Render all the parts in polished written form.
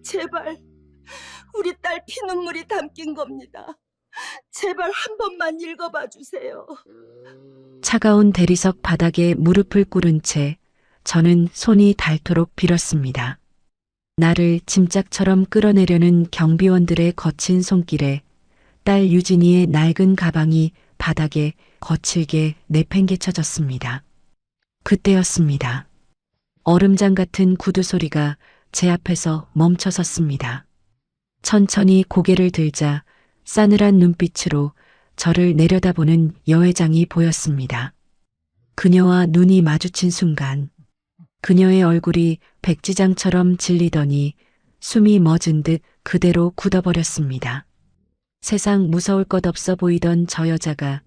제발, 우리 딸 피눈물이 담긴 겁니다. 제발 한 번만 읽어봐 주세요. 차가운 대리석 바닥에 무릎을 꿇은 채 저는 손이 닳도록 빌었습니다. 나를 짐짝처럼 끌어내려는 경비원들의 거친 손길에 딸 유진이의 낡은 가방이 바닥에 거칠게 내팽개쳐졌습니다. 그때였습니다. 얼음장 같은 구두 소리가 제 앞에서 멈춰섰습니다. 천천히 고개를 들자 싸늘한 눈빛으로 저를 내려다보는 여회장이 보였습니다. 그녀와 눈이 마주친 순간 그녀의 얼굴이 백지장처럼 질리더니 숨이 멎은 듯 그대로 굳어버렸습니다. 세상 무서울 것 없어 보이던 저 여자가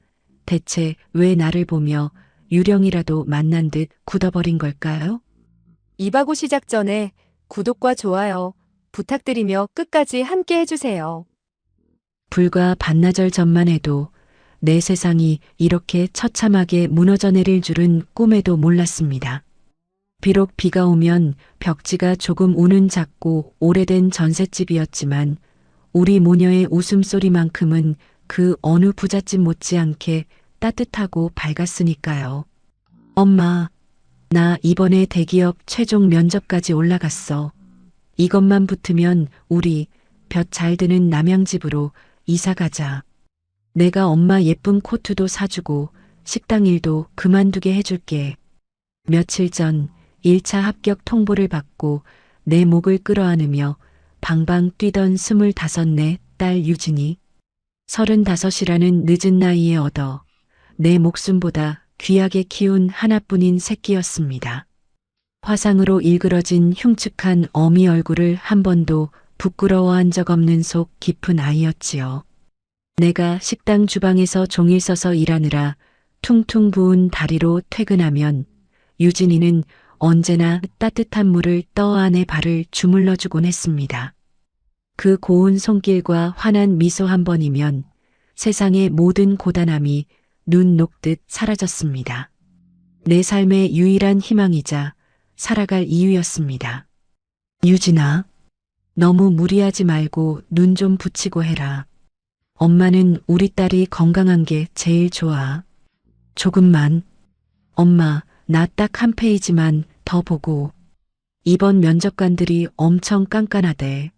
대체 왜 나를 보며 유령이라도 만난 듯 굳어버린 걸까요? 이바고 시작 전에 구독과 좋아요 부탁드리며 끝까지 함께 해주세요. 불과 반나절 전만 해도 내 세상이 이렇게 처참하게 무너져 내릴 줄은 꿈에도 몰랐습니다. 비록 비가 오면 벽지가 조금 우는 작고 오래된 전셋집이었지만 우리 모녀의 웃음소리만큼은 그 어느 부잣집 못지않게 따뜻하고 밝았으니까요. 엄마, 나 이번에 대기업 최종 면접까지 올라갔어. 이것만 붙으면 우리 볕 잘 드는 남양집으로 이사 가자. 내가 엄마 예쁜 코트도 사주고 식당 일도 그만두게 해줄게. 며칠 전 1차 합격 통보를 받고 내 목을 끌어안으며 방방 뛰던 25내 딸 유진이 35이라는 늦은 나이에 얻어 내 목숨보다 귀하게 키운 하나뿐인 새끼였습니다. 화상으로 일그러진 흉측한 어미 얼굴을 한 번도 부끄러워한 적 없는 속 깊은 아이였지요. 내가 식당 주방에서 종일 서서 일하느라 퉁퉁 부은 다리로 퇴근하면 유진이는 언제나 따뜻한 물을 떠 안에 발을 주물러 주곤 했습니다. 그 고운 손길과 환한 미소 한 번이면 세상의 모든 고단함이 눈 녹듯 사라졌습니다. 내 삶의 유일한 희망이자 살아갈 이유였습니다. 유진아, 너무 무리하지 말고 눈 좀 붙이고 해라. 엄마는 우리 딸이 건강한 게 제일 좋아. 조금만. 엄마, 나 딱 한 페이지만 더 보고. 이번 면접관들이 엄청 깐깐하대.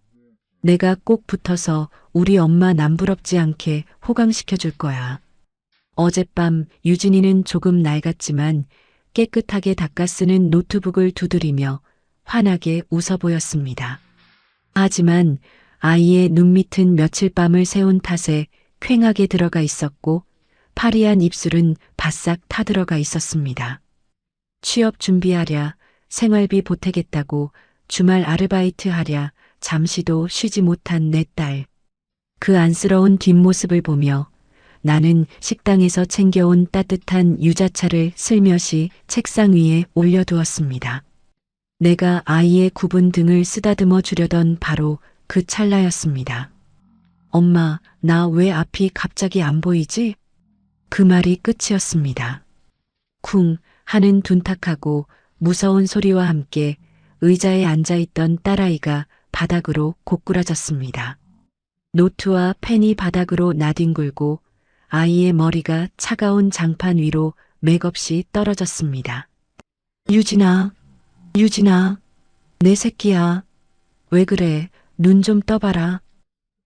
내가 꼭 붙어서 우리 엄마 남부럽지 않게 호강시켜 줄 거야. 어젯밤 유진이는 조금 낡았지만 깨끗하게 닦아 쓰는 노트북을 두드리며 환하게 웃어 보였습니다. 하지만 아이의 눈 밑은 며칠 밤을 새운 탓에 퀭하게 들어가 있었고 파리한 입술은 바싹 타들어가 있었습니다. 취업 준비하랴, 생활비 보태겠다고 주말 아르바이트 하랴 잠시도 쉬지 못한 내 딸. 그 안쓰러운 뒷모습을 보며 나는 식당에서 챙겨온 따뜻한 유자차를 슬며시 책상 위에 올려두었습니다. 내가 아이의 굽은 등을 쓰다듬어 주려던 바로 그 찰나였습니다. 엄마, 나 왜 앞이 갑자기 안 보이지? 그 말이 끝이었습니다. 쿵 하는 둔탁하고 무서운 소리와 함께 의자에 앉아있던 딸아이가 바닥으로 고꾸라졌습니다. 노트와 펜이 바닥으로 나뒹굴고 아이의 머리가 차가운 장판 위로 맥없이 떨어졌습니다. 유진아, 유진아, 내 새끼야. 왜 그래? 눈 좀 떠봐라.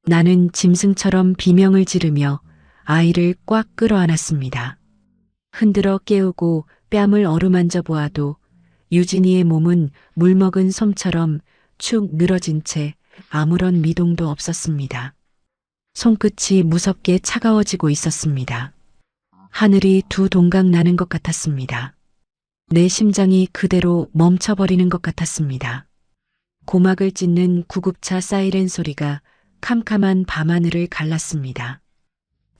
나는 짐승처럼 비명을 지르며 아이를 꽉 끌어안았습니다. 흔들어 깨우고 뺨을 어루만져 보아도 유진이의 몸은 물먹은 솜처럼 축 늘어진 채 아무런 미동도 없었습니다. 손끝이 무섭게 차가워지고 있었습니다. 하늘이 두 동강 나는 것 같았습니다. 내 심장이 그대로 멈춰버리는 것 같았습니다. 고막을 찢는 구급차 사이렌 소리가 캄캄한 밤하늘을 갈랐습니다.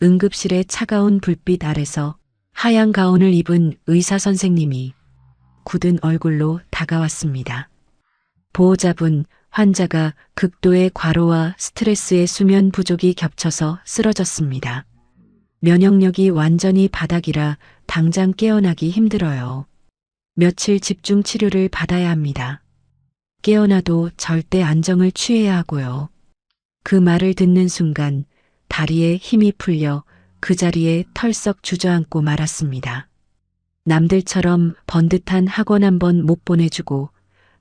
응급실의 차가운 불빛 아래서 하얀 가운을 입은 의사 선생님이 굳은 얼굴로 다가왔습니다. 보호자분, 환자가 극도의 과로와 스트레스의 수면 부족이 겹쳐서 쓰러졌습니다. 면역력이 완전히 바닥이라 당장 깨어나기 힘들어요. 며칠 집중 치료를 받아야 합니다. 깨어나도 절대 안정을 취해야 하고요. 그 말을 듣는 순간 다리에 힘이 풀려 그 자리에 털썩 주저앉고 말았습니다. 남들처럼 번듯한 학원 한 번 못 보내주고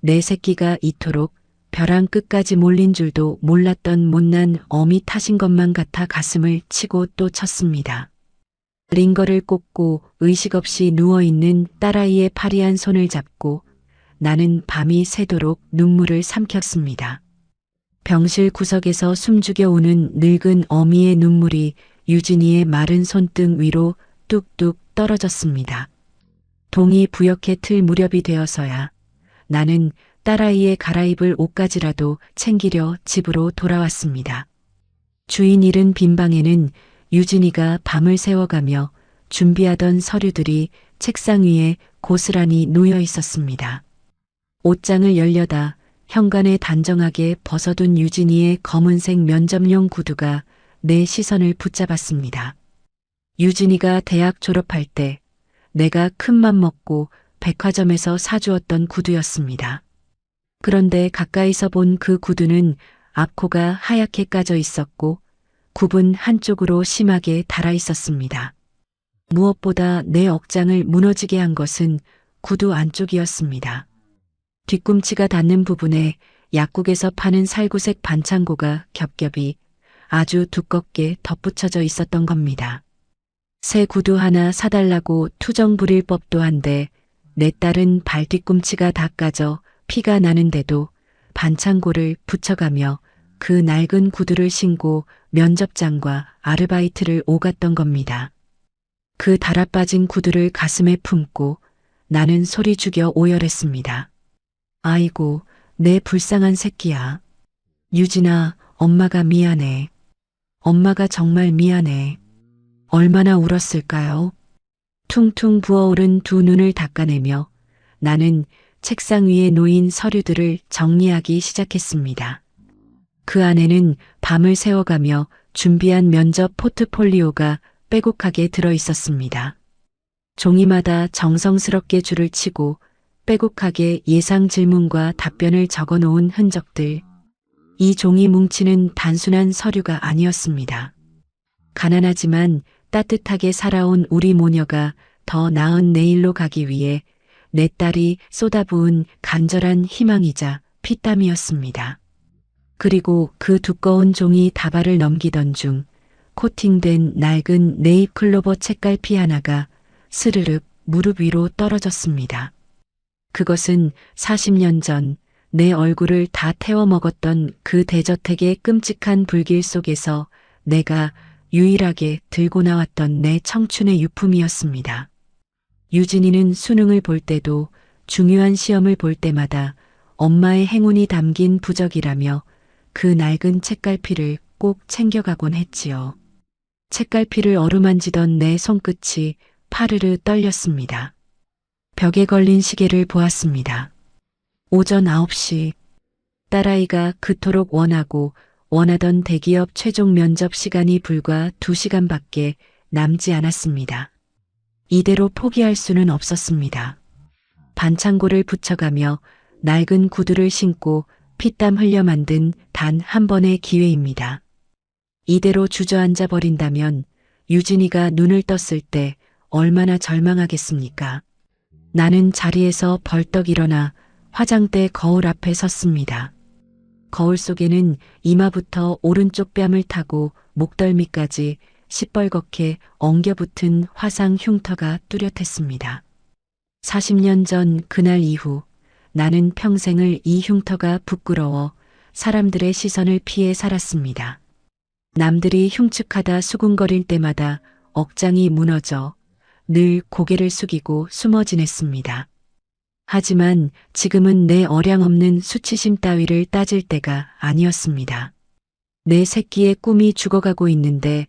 내 새끼가 이토록 벼랑 끝까지 몰린 줄도 몰랐던 못난 어미 탓인 것만 같아 가슴을 치고 또 쳤습니다. 링거를 꽂고 의식 없이 누워있는 딸아이의 파리한 손을 잡고 나는 밤이 새도록 눈물을 삼켰습니다. 병실 구석에서 숨죽여 우는 늙은 어미의 눈물이 유진이의 마른 손등 위로 뚝뚝 떨어졌습니다. 동이 부역해 틀 무렵이 되어서야 나는 딸아이의 갈아입을 옷까지라도 챙기려 집으로 돌아왔습니다. 주인 잃은 빈방에는 유진이가 밤을 새워가며 준비하던 서류들이 책상 위에 고스란히 놓여 있었습니다. 옷장을 열려다 현관에 단정하게 벗어둔 유진이의 검은색 면접용 구두가 내 시선을 붙잡았습니다. 유진이가 대학 졸업할 때 내가 큰맘 먹고 백화점에서 사주었던 구두였습니다. 그런데 가까이서 본 그 구두는 앞코가 하얗게 까져 있었고 굽은 한쪽으로 심하게 닳아 있었습니다. 무엇보다 내 억장을 무너지게 한 것은 구두 안쪽이었습니다. 뒤꿈치가 닿는 부분에 약국에서 파는 살구색 반창고가 겹겹이 아주 두껍게 덧붙여져 있었던 겁니다. 새 구두 하나 사달라고 투정 부릴 법도 한데 내 딸은 발 뒤꿈치가 다 까져 피가 나는데도 반창고를 붙여가며 그 낡은 구두를 신고 면접장과 아르바이트를 오갔던 겁니다. 그 달아빠진 구두를 가슴에 품고 나는 소리 죽여 오열했습니다. 아이고, 내 불쌍한 새끼야. 유진아, 엄마가 미안해. 엄마가 정말 미안해. 얼마나 울었을까요? 퉁퉁 부어오른 두 눈을 닦아내며 나는 책상 위에 놓인 서류들을 정리하기 시작했습니다. 그 안에는 밤을 새워가며 준비한 면접 포트폴리오가 빼곡하게 들어 있었습니다. 종이마다 정성스럽게 줄을 치고 빼곡하게 예상 질문과 답변을 적어 놓은 흔적들. 이 종이 뭉치는 단순한 서류가 아니었습니다. 가난하지만 따뜻하게 살아온 우리 모녀가 더 나은 내일로 가기 위해 내 딸이 쏟아부은 간절한 희망이자 피땀이었습니다. 그리고 그 두꺼운 종이 다발을 넘기던 중 코팅된 낡은 네잎클로버 책갈피 하나가 스르륵 무릎 위로 떨어졌습니다. 그것은 40년 전 내 얼굴을 다 태워 먹었던 그 대저택의 끔찍한 불길 속에서 내가 유일하게 들고 나왔던 내 청춘의 유품이었습니다. 유진이는 수능을 볼 때도 중요한 시험을 볼 때마다 엄마의 행운이 담긴 부적이라며 그 낡은 책갈피를 꼭 챙겨가곤 했지요. 책갈피를 어루만지던 내 손끝이 파르르 떨렸습니다. 벽에 걸린 시계를 보았습니다. 오전 9시. 딸아이가 그토록 원하던 대기업 최종 면접 시간이 불과 2시간밖에 남지 않았습니다. 이대로 포기할 수는 없었습니다. 반창고를 붙여가며 낡은 구두를 신고 피땀 흘려 만든 단 한 번의 기회입니다. 이대로 주저앉아 버린다면 유진이가 눈을 떴을 때 얼마나 절망하겠습니까? 나는 자리에서 벌떡 일어나 화장대 거울 앞에 섰습니다. 거울 속에는 이마부터 오른쪽 뺨을 타고 목덜미까지 시뻘겋게 엉겨붙은 화상 흉터가 뚜렷했습니다. 40년 전 그날 이후 나는 평생을 이 흉터가 부끄러워 사람들의 시선을 피해 살았습니다. 남들이 흉측하다 수군거릴 때마다 억장이 무너져 늘 고개를 숙이고 숨어 지냈습니다. 하지만 지금은 내 어량 없는 수치심 따위를 따질 때가 아니었습니다. 내 새끼의 꿈이 죽어가고 있는데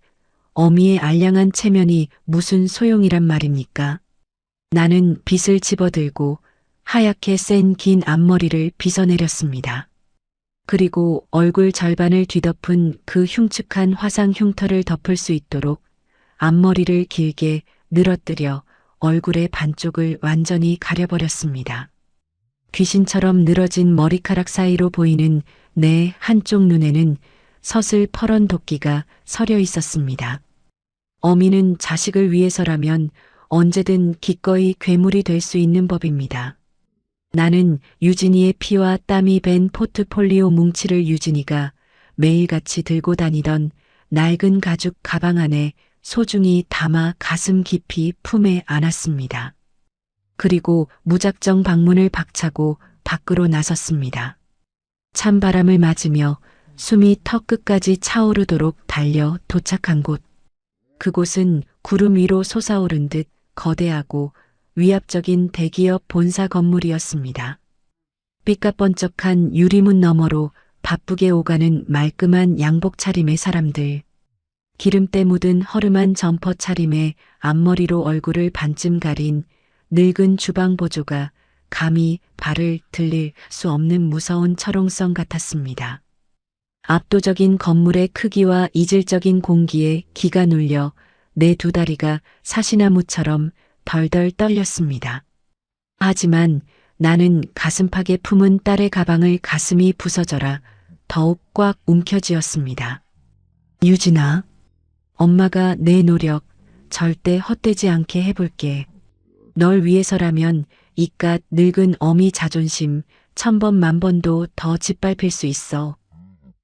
어미의 알량한 체면이 무슨 소용이란 말입니까? 나는 빗을 집어들고 하얗게 센 긴 앞머리를 빗어내렸습니다. 그리고 얼굴 절반을 뒤덮은 그 흉측한 화상 흉터를 덮을 수 있도록 앞머리를 길게 늘어뜨려 얼굴의 반쪽을 완전히 가려버렸습니다. 귀신처럼 늘어진 머리카락 사이로 보이는 내 한쪽 눈에는 서슬 퍼런 도끼가 서려 있었습니다. 어미는 자식을 위해서라면 언제든 기꺼이 괴물이 될 수 있는 법입니다. 나는 유진이의 피와 땀이 밴 포트폴리오 뭉치를 유진이가 매일같이 들고 다니던 낡은 가죽 가방 안에 소중히 담아 가슴 깊이 품에 안았습니다. 그리고 무작정 방문을 박차고 밖으로 나섰습니다. 찬바람을 맞으며 숨이 턱 끝까지 차오르도록 달려 도착한 곳. 그곳은 구름 위로 솟아오른 듯 거대하고 위압적인 대기업 본사 건물이었습니다. 삐까번쩍한 유리문 너머로 바쁘게 오가는 말끔한 양복 차림의 사람들. 기름때 묻은 허름한 점퍼 차림에 앞머리로 얼굴을 반쯤 가린 늙은 주방 보조가 감히 발을 들릴 수 없는 무서운 철옹성 같았습니다. 압도적인 건물의 크기와 이질적인 공기에 기가 눌려 내 두 다리가 사시나무처럼 덜덜 떨렸습니다. 하지만 나는 가슴팍에 품은 딸의 가방을 가슴이 부서져라 더욱 꽉 움켜쥐었습니다. 유진아, 엄마가 내 노력 절대 헛되지 않게 해볼게. 널 위해서라면 이깟 늙은 어미 자존심 1000번 만번도 더 짓밟힐 수 있어.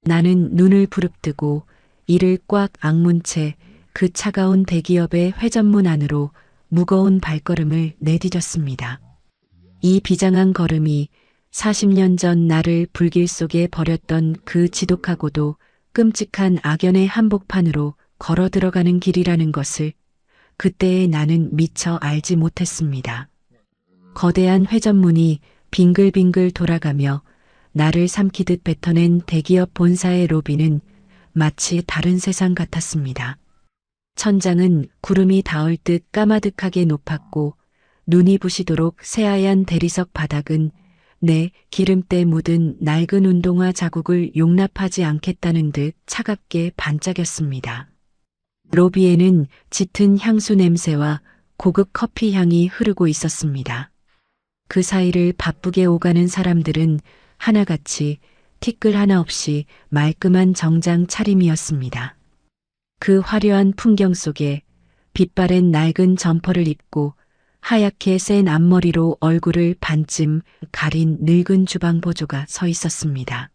나는 눈을 부릅뜨고 이를 꽉 악문 채 그 차가운 대기업의 회전문 안으로 무거운 발걸음을 내디뎠습니다. 이 비장한 걸음이 40년 전 나를 불길 속에 버렸던 그 지독하고도 끔찍한 악연의 한복판으로 걸어 들어가는 길이라는 것을 그때의 나는 미처 알지 못했습니다. 거대한 회전문이 빙글빙글 돌아가며 나를 삼키듯 뱉어낸 대기업 본사의 로비는 마치 다른 세상 같았습니다. 천장은 구름이 닿을 듯 까마득하게 높았고 눈이 부시도록 새하얀 대리석 바닥은 내 기름때 묻은 낡은 운동화 자국을 용납하지 않겠다는 듯 차갑게 반짝였습니다. 로비에는 짙은 향수 냄새와 고급 커피 향이 흐르고 있었습니다. 그 사이를 바쁘게 오가는 사람들은 하나같이 티끌 하나 없이 말끔한 정장 차림이었습니다. 그 화려한 풍경 속에 빛바랜 낡은 점퍼를 입고 하얗게 센 앞머리로 얼굴을 반쯤 가린 늙은 주방 보조가 서 있었습니다.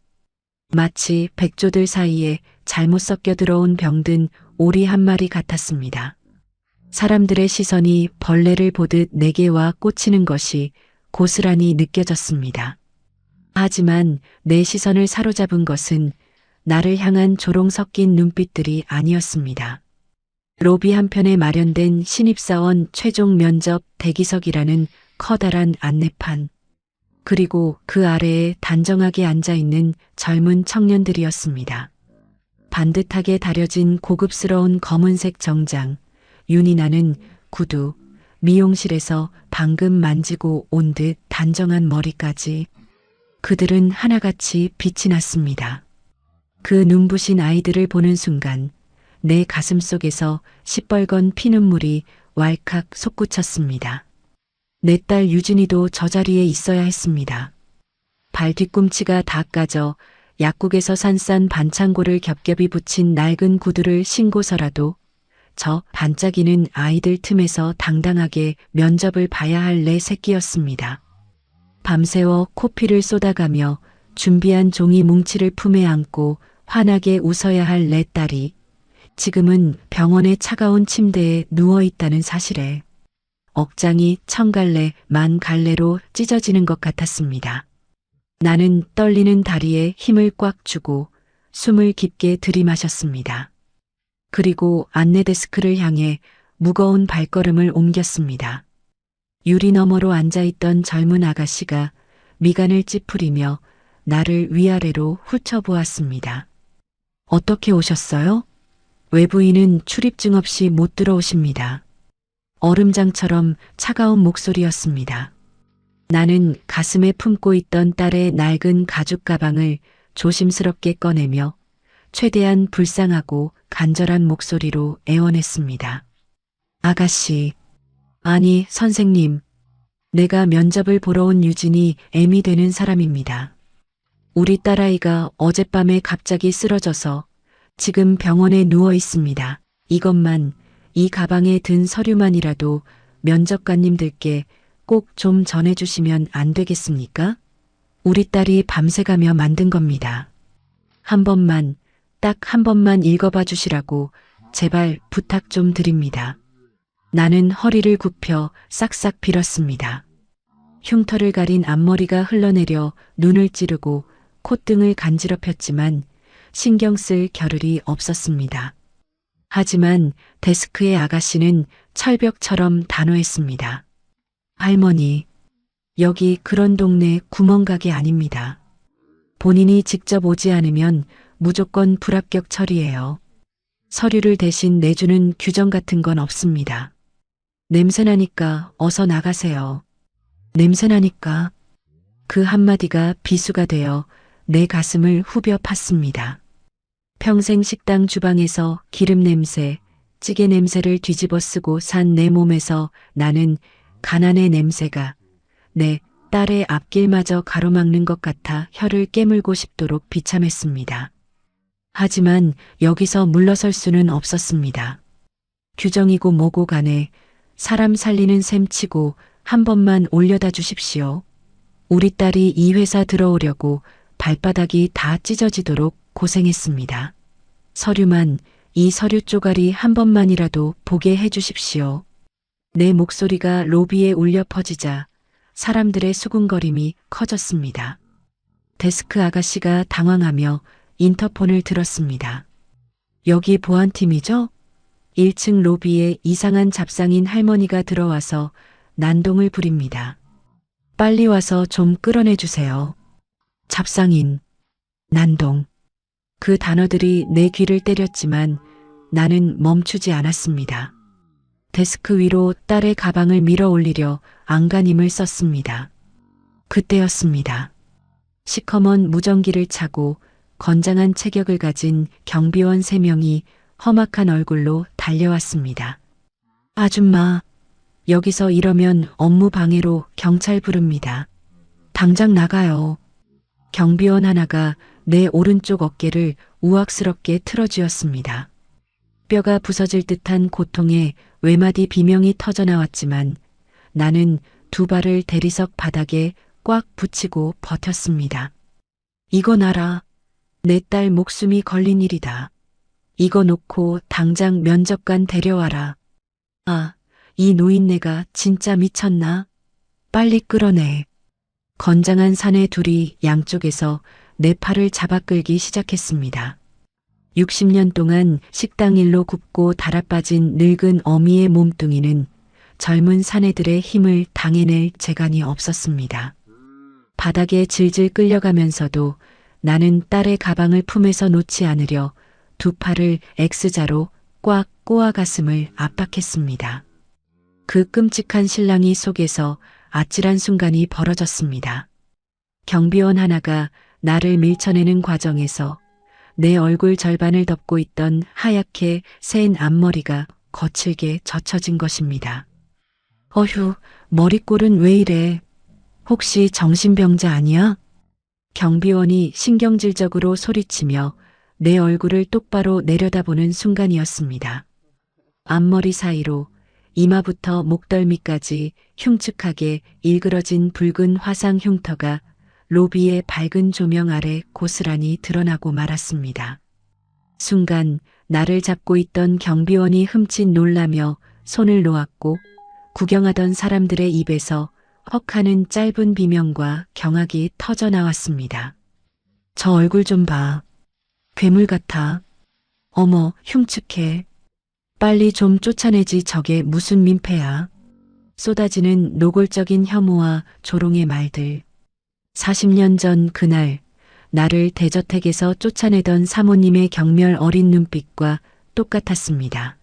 마치 백조들 사이에 잘못 섞여 들어온 병든 오리 한 마리 같았습니다. 사람들의 시선이 벌레를 보듯 내게 와 꽂히는 것이 고스란히 느껴졌습니다. 하지만 내 시선을 사로잡은 것은 나를 향한 조롱 섞인 눈빛들이 아니었습니다. 로비 한편에 마련된 신입사원 최종 면접 대기석이라는 커다란 안내판. 그리고 그 아래에 단정하게 앉아있는 젊은 청년들이었습니다. 반듯하게 다려진 고급스러운 검은색 정장, 윤이 나는 구두, 미용실에서 방금 만지고 온 듯 단정한 머리까지. 그들은 하나같이 빛이 났습니다. 그 눈부신 아이들을 보는 순간 내 가슴 속에서 시뻘건 피눈물이 왈칵 솟구쳤습니다. 내 딸 유진이도 저 자리에 있어야 했습니다. 발 뒤꿈치가 다 까져 약국에서 산 싼 반창고를 겹겹이 붙인 낡은 구두를 신고서라도 저 반짝이는 아이들 틈에서 당당하게 면접을 봐야 할 내 새끼였습니다. 밤새워 코피를 쏟아가며 준비한 종이 뭉치를 품에 안고 환하게 웃어야 할 내 딸이 지금은 병원의 차가운 침대에 누워있다는 사실에 억장이 1000갈래 만 갈래로 찢어지는 것 같았습니다. 나는 떨리는 다리에 힘을 꽉 주고 숨을 깊게 들이마셨습니다. 그리고 안내 데스크를 향해 무거운 발걸음을 옮겼습니다. 유리 너머로 앉아있던 젊은 아가씨가 미간을 찌푸리며 나를 위아래로 훑어보았습니다. 어떻게 오셨어요? 외부인은 출입증 없이 못 들어오십니다. 얼음장처럼 차가운 목소리였습니다. 나는 가슴에 품고 있던 딸의 낡은 가죽 가방을 조심스럽게 꺼내며 최대한 불쌍하고 간절한 목소리로 애원했습니다. 아가씨, 아니 선생님, 내가 면접을 보러 온 유진이 M이 되는 사람입니다. 우리 딸아이가 어젯밤에 갑자기 쓰러져서 지금 병원에 누워 있습니다. 이것만, 이 가방에 든 서류만이라도 면접관님들께 꼭 좀 전해주시면 안 되겠습니까? 우리 딸이 밤새가며 만든 겁니다. 한 번만, 딱 한 번만 읽어봐 주시라고 제발 부탁 좀 드립니다. 나는 허리를 굽혀 싹싹 빌었습니다. 흉터를 가린 앞머리가 흘러내려 눈을 찌르고 콧등을 간지럽혔지만 신경 쓸 겨를이 없었습니다. 하지만 데스크의 아가씨는 철벽처럼 단호했습니다. 할머니, 여기 그런 동네 구멍가게 아닙니다. 본인이 직접 오지 않으면 무조건 불합격 처리예요. 서류를 대신 내주는 규정 같은 건 없습니다. 냄새나니까 어서 나가세요. 냄새나니까. 그 한마디가 비수가 되어 내 가슴을 후벼 팠습니다. 평생 식당 주방에서 기름 냄새, 찌개 냄새를 뒤집어 쓰고 산 내 몸에서 나는 가난의 냄새가 내 딸의 앞길마저 가로막는 것 같아 혀를 깨물고 싶도록 비참했습니다. 하지만 여기서 물러설 수는 없었습니다. 규정이고 뭐고 간에 사람 살리는 셈 치고 한 번만 올려다 주십시오. 우리 딸이 이 회사 들어오려고 발바닥이 다 찢어지도록 고생했습니다. 서류만, 이 서류 쪼가리 한 번만이라도 보게 해 주십시오. 내 목소리가 로비에 울려 퍼지자 사람들의 수군거림이 커졌습니다. 데스크 아가씨가 당황하며 인터폰을 들었습니다. 여기 보안팀이죠? 1층 로비에 이상한 잡상인 할머니가 들어와서 난동을 부립니다. 빨리 와서 좀 끌어내 주세요. 잡상인, 난동. 그 단어들이 내 귀를 때렸지만 나는 멈추지 않았습니다. 데스크 위로 딸의 가방을 밀어 올리려 안간힘을 썼습니다. 그때였습니다. 시커먼 무전기를 차고 건장한 체격을 가진 경비원 3명이 험악한 얼굴로 달려왔습니다. 아줌마, 여기서 이러면 업무 방해로 경찰 부릅니다. 당장 나가요. 경비원 하나가 내 오른쪽 어깨를 우악스럽게 틀어쥐었습니다. 뼈가 부서질 듯한 고통에 외마디 비명이 터져나왔지만 나는 2발을 대리석 바닥에 꽉 붙이고 버텼습니다. 이건 알아. 내 딸 목숨이 걸린 일이다. 이거 놓고 당장 면접관 데려와라. 아, 이 노인네가 진짜 미쳤나? 빨리 끌어내. 건장한 사내 둘이 양쪽에서 내 팔을 잡아 끌기 시작했습니다. 60년 동안 식당 일로 굽고 달아빠진 늙은 어미의 몸뚱이는 젊은 사내들의 힘을 당해낼 재간이 없었습니다. 바닥에 질질 끌려가면서도 나는 딸의 가방을 품에서 놓지 않으려 2 팔을 X자로 꽉 꼬아 가슴을 압박했습니다. 그 끔찍한 실랑이 속에서 아찔한 순간이 벌어졌습니다. 경비원 하나가 나를 밀쳐내는 과정에서 내 얼굴 절반을 덮고 있던 하얗게 새인 앞머리가 거칠게 젖혀진 것입니다. 어휴, 머리꼴은 왜 이래? 혹시 정신병자 아니야? 경비원이 신경질적으로 소리치며 내 얼굴을 똑바로 내려다보는 순간이었습니다. 앞머리 사이로 이마부터 목덜미까지 흉측하게 일그러진 붉은 화상 흉터가 로비의 밝은 조명 아래 고스란히 드러나고 말았습니다. 순간 나를 잡고 있던 경비원이 흠칫 놀라며 손을 놓았고 구경하던 사람들의 입에서 헉하는 짧은 비명과 경악이 터져 나왔습니다. 저 얼굴 좀 봐. 괴물 같아. 어머, 흉측해. 빨리 좀 쫓아내지 저게 무슨 민폐야. 쏟아지는 노골적인 혐오와 조롱의 말들. 40년 전 그날 나를 대저택에서 쫓아내던 사모님의 경멸 어린 눈빛과 똑같았습니다.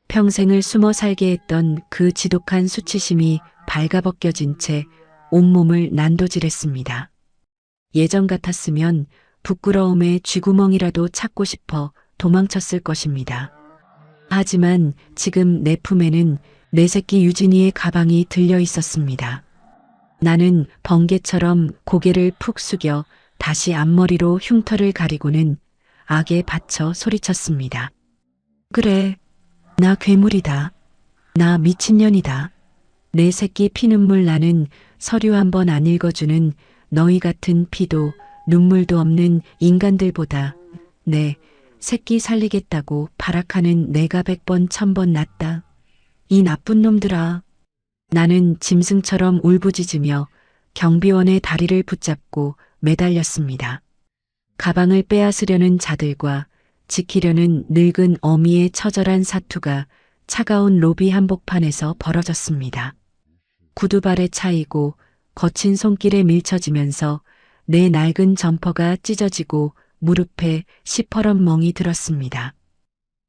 평생을 숨어 살게 했던 그 지독한 수치심이 발가벗겨진 채 온몸을 난도질했습니다. 예전 같았으면 부끄러움에 쥐구멍이라도 찾고 싶어 도망쳤을 것입니다. 하지만 지금 내 품에는 내 새끼 유진이의 가방이 들려 있었습니다. 나는 번개처럼 고개를 푹 숙여 다시 앞머리로 흉터를 가리고는 악에 받쳐 소리쳤습니다. 그래, 나 괴물이다. 나 미친년이다. 내 새끼 피눈물 나는 서류 한 번 안 읽어주는 너희 같은 피도 눈물도 없는 인간들보다 내 새끼 살리겠다고 발악하는 내가 100번 1000번 낫다. 이 나쁜 놈들아. 나는 짐승처럼 울부짖으며 경비원의 다리를 붙잡고 매달렸습니다. 가방을 빼앗으려는 자들과 지키려는 늙은 어미의 처절한 사투가 차가운 로비 한복판에서 벌어졌습니다. 구두발에 차이고 거친 손길에 밀쳐지면서 내 낡은 점퍼가 찢어지고 무릎에 시퍼런 멍이 들었습니다.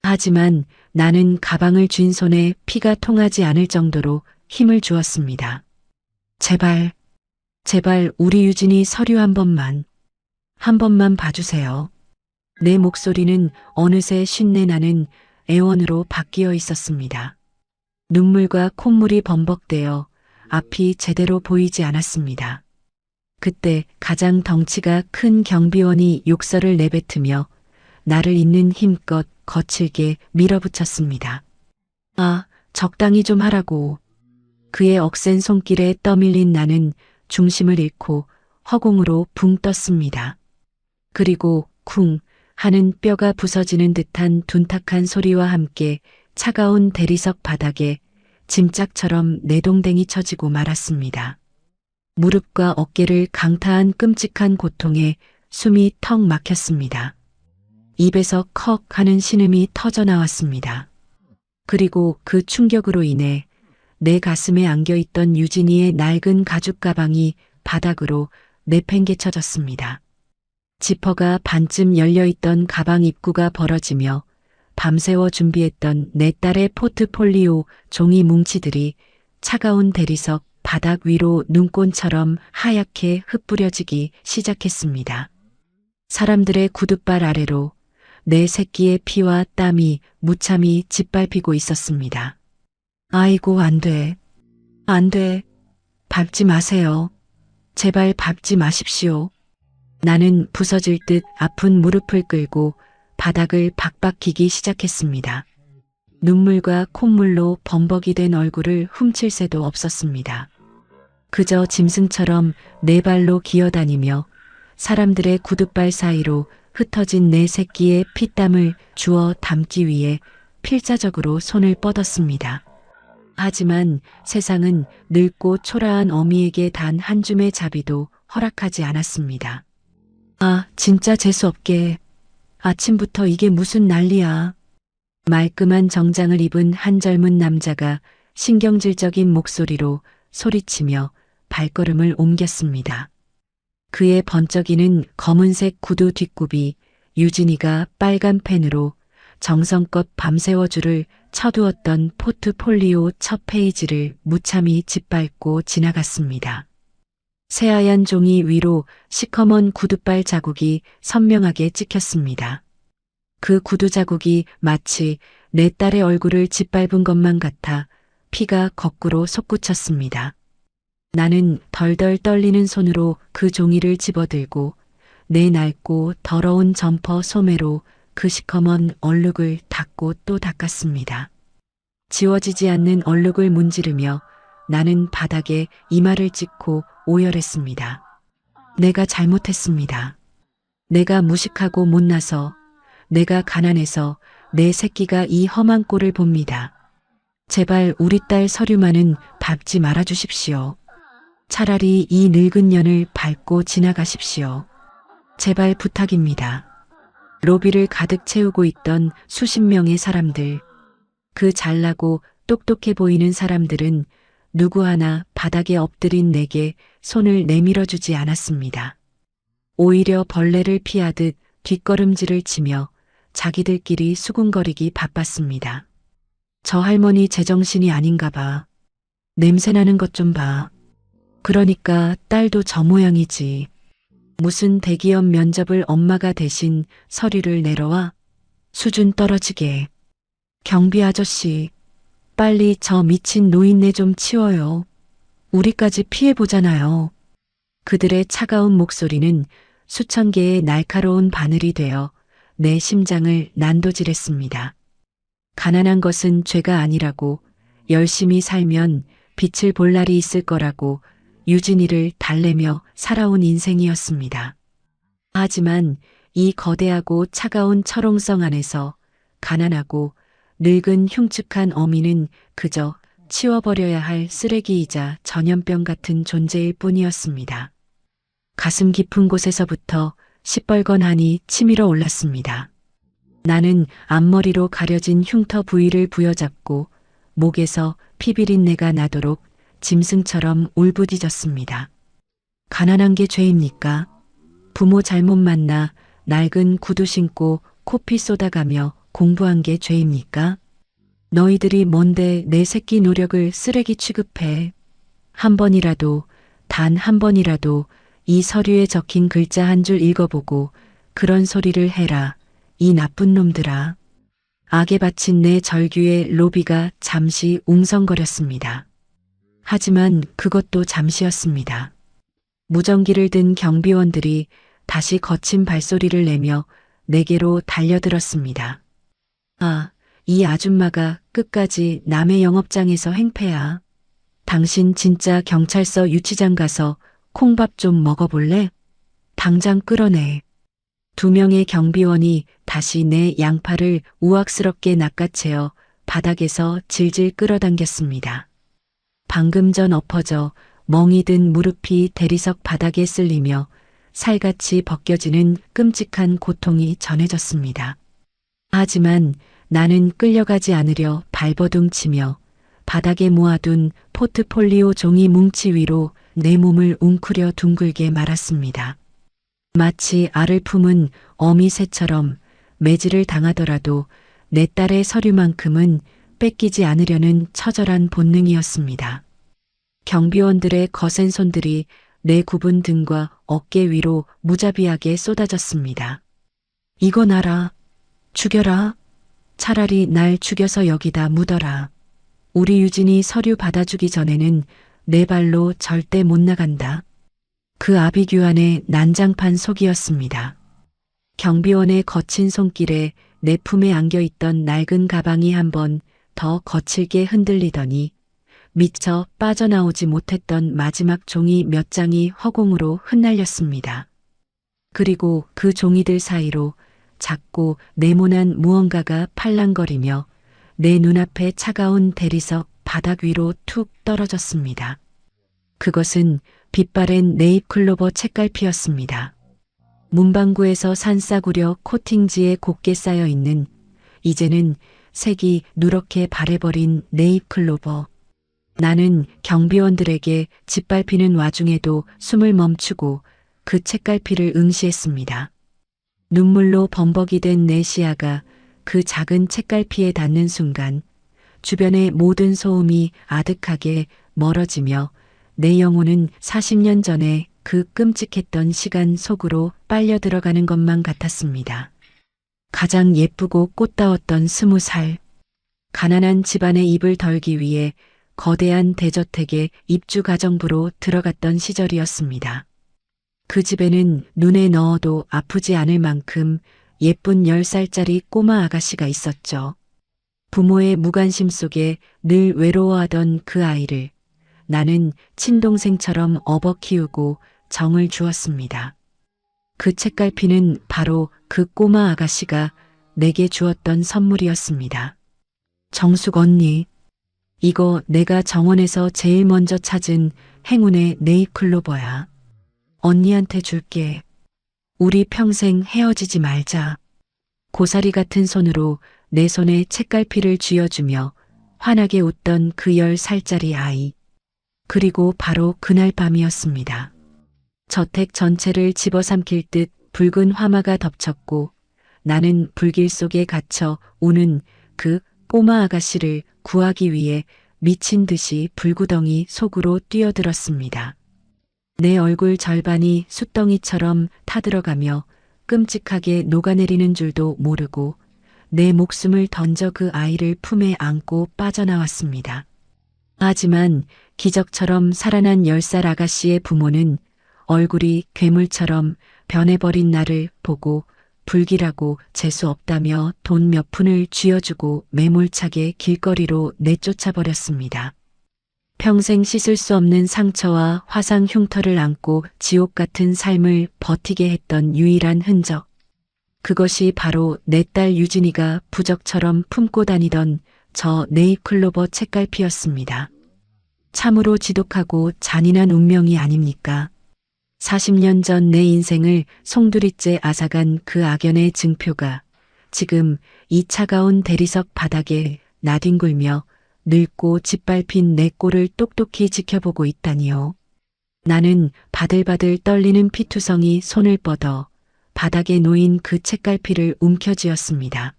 하지만 나는 가방을 쥔 손에 피가 통하지 않을 정도로 힘을 주었습니다. 제발, 제발 우리 유진이 서류 한 번만 봐주세요. 내 목소리는 어느새 쉰내 나는 애원으로 바뀌어 있었습니다. 눈물과 콧물이 범벅되어 앞이 제대로 보이지 않았습니다. 그때 가장 덩치가 큰 경비원이 욕설을 내뱉으며 나를 있는 힘껏 거칠게 밀어붙였습니다. 아, 적당히 좀 하라고. 그의 억센 손길에 떠밀린 나는 중심을 잃고 허공으로 붕 떴습니다. 그리고 쿵 하는 뼈가 부서지는 듯한 둔탁한 소리와 함께 차가운 대리석 바닥에 짐짝처럼 내동댕이 쳐지고 말았습니다. 무릎과 어깨를 강타한 끔찍한 고통에 숨이 턱 막혔습니다. 입에서 컥 하는 신음이 터져 나왔습니다. 그리고 그 충격으로 인해 내 가슴에 안겨있던 유진이의 낡은 가죽 가방이 바닥으로 내팽개쳐졌습니다. 지퍼가 반쯤 열려있던 가방 입구가 벌어지며 밤새워 준비했던 내 딸의 포트폴리오 종이 뭉치들이 차가운 대리석 바닥 위로 눈꽃처럼 하얗게 흩뿌려지기 시작했습니다. 사람들의 구둣발 아래로 내 새끼의 피와 땀이 무참히 짓밟히고 있었습니다. 아이고, 안 돼. 안 돼. 밟지 마세요. 제발 밟지 마십시오. 나는 부서질 듯 아픈 무릎을 끌고 바닥을 박박 기기 시작했습니다. 눈물과 콧물로 범벅이 된 얼굴을 훔칠 새도 없었습니다. 그저 짐승처럼 네 발로 기어다니며 사람들의 구둣발 사이로 흩어진 내 새끼의 피땀을 주워 담기 위해 필사적으로 손을 뻗었습니다. 하지만 세상은 늙고 초라한 어미에게 단 한 줌의 자비도 허락하지 않았습니다. 아, 진짜 재수없게. 아침부터 이게 무슨 난리야. 말끔한 정장을 입은 한 젊은 남자가 신경질적인 목소리로 소리치며 발걸음을 옮겼습니다. 그의 번쩍이는 검은색 구두 뒷굽이 유진이가 빨간 펜으로 정성껏 밤새워 줄을 쳐두었던 포트폴리오 첫 페이지를 무참히 짓밟고 지나갔습니다. 새하얀 종이 위로 시커먼 구둣발 자국이 선명하게 찍혔습니다. 그 구두 자국이 마치 내 딸의 얼굴을 짓밟은 것만 같아 피가 거꾸로 솟구쳤습니다. 나는 덜덜 떨리는 손으로 그 종이를 집어들고 내 낡고 더러운 점퍼 소매로 그 시커먼 얼룩을 닦고 또 닦았습니다. 지워지지 않는 얼룩을 문지르며 나는 바닥에 이마를 찍고 오열했습니다. 내가 잘못했습니다. 내가 무식하고 못나서, 내가 가난해서 내 새끼가 이 험한 꼴을 봅니다. 제발 우리 딸 서류만은 밟지 말아주십시오. 차라리 이 늙은 년을 밟고 지나가십시오. 제발 부탁입니다. 로비를 가득 채우고 있던 수십 명의 사람들. 그 잘나고 똑똑해 보이는 사람들은 누구 하나 바닥에 엎드린 내게 손을 내밀어주지 않았습니다. 오히려 벌레를 피하듯 뒷걸음질을 치며 자기들끼리 수군거리기 바빴습니다. 저 할머니 제정신이 아닌가 봐. 냄새나는 것 좀 봐. 그러니까 딸도 저 모양이지. 무슨 대기업 면접을 엄마가 대신 서류를 내러와? 수준 떨어지게. 경비 아저씨, 빨리 저 미친 노인네 좀 치워요. 우리까지 피해보잖아요. 그들의 차가운 목소리는 수천 개의 날카로운 바늘이 되어 내 심장을 난도질했습니다. 가난한 것은 죄가 아니라고, 열심히 살면 빛을 볼 날이 있을 거라고 유진이를 달래며 살아온 인생이었습니다. 하지만 이 거대하고 차가운 철옹성 안에서 가난하고 늙은 흉측한 어미는 그저 치워버려야 할 쓰레기이자 전염병 같은 존재일 뿐이었습니다. 가슴 깊은 곳에서부터 시뻘건 한이 치밀어 올랐습니다. 나는 앞머리로 가려진 흉터 부위를 부여잡고 목에서 피비린내가 나도록 짐승처럼 울부짖었습니다. 가난한 게 죄입니까? 부모 잘못 만나 낡은 구두 신고 코피 쏟아가며 공부한 게 죄입니까? 너희들이 뭔데 내 새끼 노력을 쓰레기 취급해? 한 번이라도, 단 한 번이라도 이 서류에 적힌 글자 한 줄 읽어보고 그런 소리를 해라, 이 나쁜 놈들아. 악에 바친 내 절규의 로비가 잠시 웅성거렸습니다. 하지만 그것도 잠시였습니다. 무전기를 든 경비원들이 다시 거친 발소리를 내며 내게로 달려들었습니다. 아, 이 아줌마가 끝까지 남의 영업장에서 행패야. 당신 진짜 경찰서 유치장 가서 콩밥 좀 먹어볼래? 당장 끌어내. 2명의 경비원이 다시 내 양팔을 우악스럽게 낚아채어 바닥에서 질질 끌어당겼습니다. 방금 전 엎어져 멍이 든 무릎이 대리석 바닥에 쓸리며 살같이 벗겨지는 끔찍한 고통이 전해졌습니다. 하지만 나는 끌려가지 않으려 발버둥 치며 바닥에 모아둔 포트폴리오 종이 뭉치 위로 내 몸을 웅크려 둥글게 말았습니다. 마치 알을 품은 어미 새처럼 매질을 당하더라도 내 딸의 서류만큼은 뺏기지 않으려는 처절한 본능이었습니다. 경비원들의 거센 손들이 내 굽은 등과 어깨 위로 무자비하게 쏟아졌습니다. 이건 알아. 죽여라. 차라리 날 죽여서 여기다 묻어라. 우리 유진이 서류 받아주기 전에는 내 발로 절대 못 나간다. 그 아비규환의 난장판 속이었습니다. 경비원의 거친 손길에 내 품에 안겨있던 낡은 가방이 한 번 더 거칠게 흔들리더니 미처 빠져나오지 못했던 마지막 종이 몇 장이 허공으로 흩날렸습니다. 그리고 그 종이들 사이로 작고 네모난 무언가가 팔랑거리며 내 눈앞에 차가운 대리석 바닥 위로 툭 떨어졌습니다. 그것은 빛바랜 네잎클로버 책갈피였습니다. 문방구에서 산 싸구려 코팅지에 곱게 쌓여 있는 이제는 색이 누렇게 바래버린 네잎클로버. 나는 경비원들에게 짓밟히는 와중에도 숨을 멈추고 그 책갈피를 응시했습니다. 눈물로 범벅이 된 내 시야가 그 작은 책갈피에 닿는 순간 주변의 모든 소음이 아득하게 멀어지며 내 영혼은 40년 전에 그 끔찍했던 시간 속으로 빨려 들어가는 것만 같았습니다. 가장 예쁘고 꽃다웠던 20살. 가난한 집안의 입을 덜기 위해 거대한 대저택의 입주가정부로 들어갔던 시절이었습니다. 그 집에는 눈에 넣어도 아프지 않을 만큼 예쁜 10살짜리 꼬마 아가씨가 있었죠. 부모의 무관심 속에 늘 외로워하던 그 아이를 나는 친동생처럼 업어 키우고 정을 주었습니다. 그 책갈피는 바로 그 꼬마 아가씨가 내게 주었던 선물이었습니다. 정숙 언니, 이거 내가 정원에서 제일 먼저 찾은 행운의 네잎클로버야. 언니한테 줄게. 우리 평생 헤어지지 말자. 고사리 같은 손으로 내 손에 책갈피를 쥐어주며 환하게 웃던 그 10살짜리 아이. 그리고 바로 그날 밤이었습니다. 저택 전체를 집어삼킬 듯 붉은 화마가 덮쳤고 나는 불길 속에 갇혀 우는 그 꼬마 아가씨를 구하기 위해 미친 듯이 불구덩이 속으로 뛰어들었습니다. 내 얼굴 절반이 숯덩이처럼 타들어가며 끔찍하게 녹아내리는 줄도 모르고 내 목숨을 던져 그 아이를 품에 안고 빠져나왔습니다. 하지만 기적처럼 살아난 10살 아가씨의 부모는 얼굴이 괴물처럼 변해버린 나를 보고 불길하고 재수 없다며 돈 몇 푼을 쥐어주고 매몰차게 길거리로 내쫓아 버렸습니다. 평생 씻을 수 없는 상처와 화상 흉터를 안고 지옥 같은 삶을 버티게 했던 유일한 흔적. 그것이 바로 내 딸 유진이가 부적처럼 품고 다니던 저 네잎클로버 책갈피였습니다. 참으로 지독하고 잔인한 운명이 아닙니까? 40년 전 내 인생을 송두리째 앗아간 그 악연의 증표가 지금 이 차가운 대리석 바닥에 나뒹굴며 늙고 짓밟힌 내 꼴을 똑똑히 지켜보고 있다니요. 나는 바들바들 떨리는 피투성이 손을 뻗어 바닥에 놓인 그 책갈피를 움켜쥐었습니다.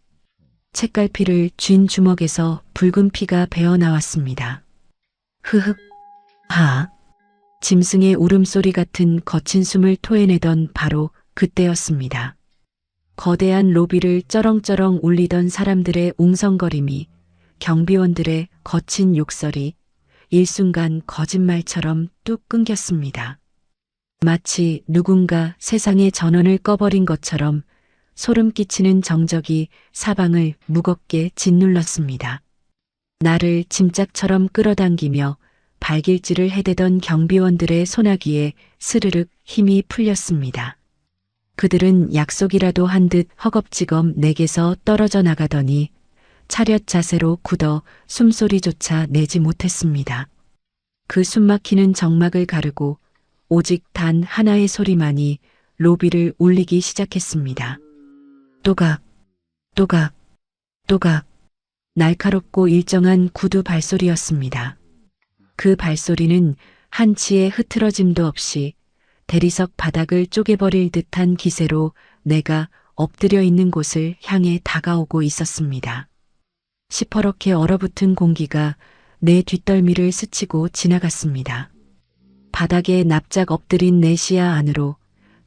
책갈피를 쥔 주먹에서 붉은 피가 배어나왔습니다. 흐흑, 하. 짐승의 울음소리 같은 거친 숨을 토해내던 바로 그때였습니다. 거대한 로비를 쩌렁쩌렁 울리던 사람들의 웅성거림이, 경비원들의 거친 욕설이 일순간 거짓말처럼 뚝 끊겼습니다. 마치 누군가 세상의 전원을 꺼버린 것처럼 소름 끼치는 정적이 사방을 무겁게 짓눌렀습니다. 나를 짐짝처럼 끌어당기며 발길질을 해대던 경비원들의 소나기에 스르륵 힘이 풀렸습니다. 그들은 약속이라도 한 듯 허겁지겁 내게서 떨어져 나가더니 차렷 자세로 굳어 숨소리조차 내지 못했습니다. 그 숨막히는 정막을 가르고 오직 단 하나의 소리만이 로비를 울리기 시작했습니다. 또각, 또각, 또각. 날카롭고 일정한 구두 발소리였습니다. 그 발소리는 한치의 흐트러짐도 없이 대리석 바닥을 쪼개버릴 듯한 기세로 내가 엎드려 있는 곳을 향해 다가오고 있었습니다. 시퍼렇게 얼어붙은 공기가 내 뒷덜미를 스치고 지나갔습니다. 바닥에 납작 엎드린 내 시야 안으로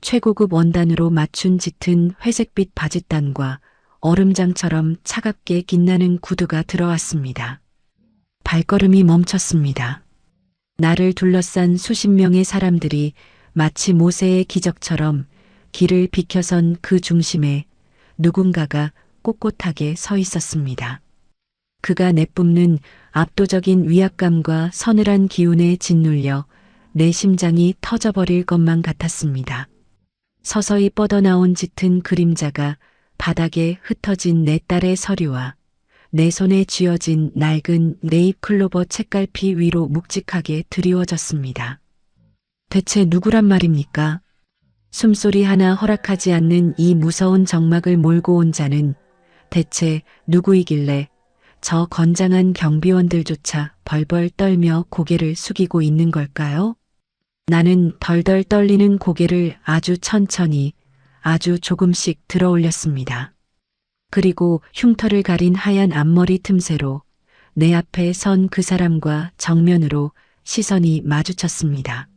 최고급 원단으로 맞춘 짙은 회색빛 바짓단과 얼음장처럼 차갑게 빛나는 구두가 들어왔습니다. 발걸음이 멈췄습니다. 나를 둘러싼 수십 명의 사람들이 마치 모세의 기적처럼 길을 비켜선 그 중심에 누군가가 꼿꼿하게 서 있었습니다. 그가 내뿜는 압도적인 위압감과 서늘한 기운에 짓눌려 내 심장이 터져버릴 것만 같았습니다. 서서히 뻗어나온 짙은 그림자가 바닥에 흩어진 내 딸의 서류와 내 손에 쥐어진 낡은 네잎클로버 책갈피 위로 묵직하게 드리워졌습니다. 대체 누구란 말입니까? 숨소리 하나 허락하지 않는 이 무서운 정막을 몰고 온 자는 대체 누구이길래 저 건장한 경비원들조차 벌벌 떨며 고개를 숙이고 있는 걸까요? 나는 덜덜 떨리는 고개를 아주 천천히, 아주 조금씩 들어 올렸습니다. 그리고 흉터를 가린 하얀 앞머리 틈새로 내 앞에 선 그 사람과 정면으로 시선이 마주쳤습니다.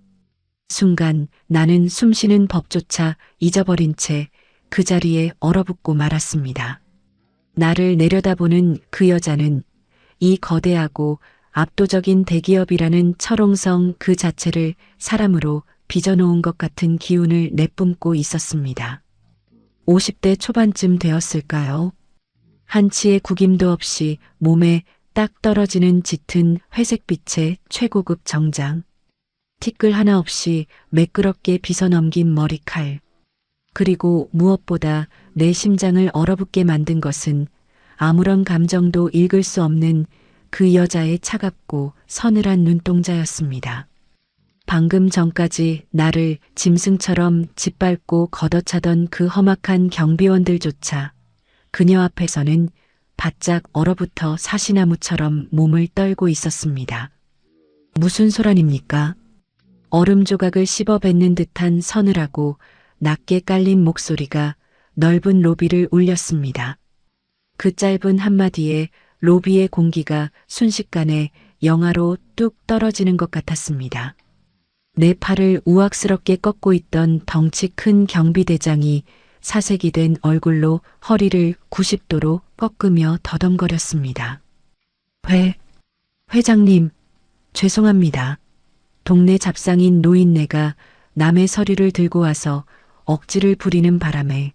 순간 나는 숨쉬는 법조차 잊어버린 채 그 자리에 얼어붙고 말았습니다. 나를 내려다보는 그 여자는 이 거대하고 압도적인 대기업이라는 철옹성 그 자체를 사람으로 빚어놓은 것 같은 기운을 내뿜고 있었습니다. 50대 초반쯤 되었을까요? 한치의 구김도 없이 몸에 딱 떨어지는 짙은 회색빛의 최고급 정장. 티끌 하나 없이 매끄럽게 빗어넘긴 머리칼. 그리고 무엇보다 내 심장을 얼어붙게 만든 것은 아무런 감정도 읽을 수 없는 그 여자의 차갑고 서늘한 눈동자였습니다. 방금 전까지 나를 짐승처럼 짓밟고 걷어차던 그 험악한 경비원들조차 그녀 앞에서는 바짝 얼어붙어 사시나무처럼 몸을 떨고 있었습니다. 무슨 소란입니까? 얼음 조각을 씹어 뱉는 듯한 서늘하고 낮게 깔린 목소리가 넓은 로비를 울렸습니다. 그 짧은 한마디에 로비의 공기가 순식간에 영하로 뚝 떨어지는 것 같았습니다. 내 팔을 우악스럽게 꺾고 있던 덩치 큰 경비대장이 사색이 된 얼굴로 허리를 90도로 꺾으며 더듬거렸습니다. 회장님, 죄송합니다. 동네 잡상인 노인네가 남의 서류를 들고 와서 억지를 부리는 바람에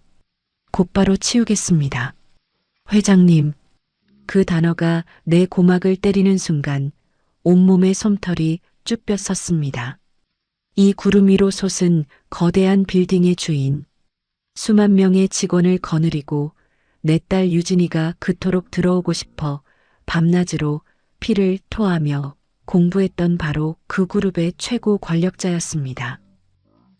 곧바로 치우겠습니다. 회장님, 그 단어가 내 고막을 때리는 순간 온몸의 솜털이 쭈뼛 섰습니다. 이 구름 위로 솟은 거대한 빌딩의 주인, 수만 명의 직원을 거느리고 내 딸 유진이가 그토록 들어오고 싶어 밤낮으로 피를 토하며 공부했던 바로 그 그룹의 최고 권력자였습니다.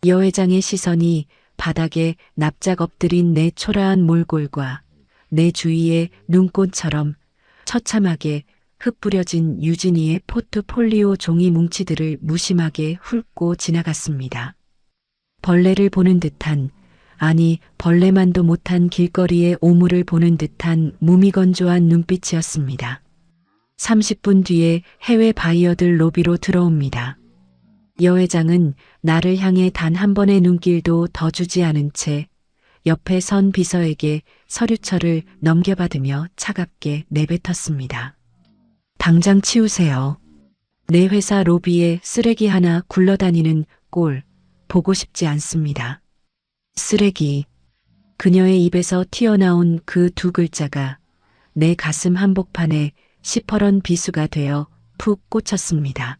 여 회장의 시선이 바닥에 납작 엎드린 내 초라한 몰골과 내 주위의 눈꽃처럼 처참하게 흩뿌려진 유진이의 포트폴리오 종이 뭉치들을 무심하게 훑고 지나갔습니다. 벌레를 보는 듯한, 아니 벌레만도 못한 길거리의 오물을 보는 듯한 무미건조한 눈빛이었습니다. 30분 뒤에 해외 바이어들 로비로 들어옵니다. 여 회장은 나를 향해 단 한 번의 눈길도 더 주지 않은 채 옆에 선 비서에게 서류철을 넘겨받으며 차갑게 내뱉었습니다. 당장 치우세요. 내 회사 로비에 쓰레기 하나 굴러다니는 꼴 보고 싶지 않습니다. 쓰레기. 그녀의 입에서 튀어나온 그 두 글자가 내 가슴 한복판에 시퍼런 비수가 되어 푹 꽂혔습니다.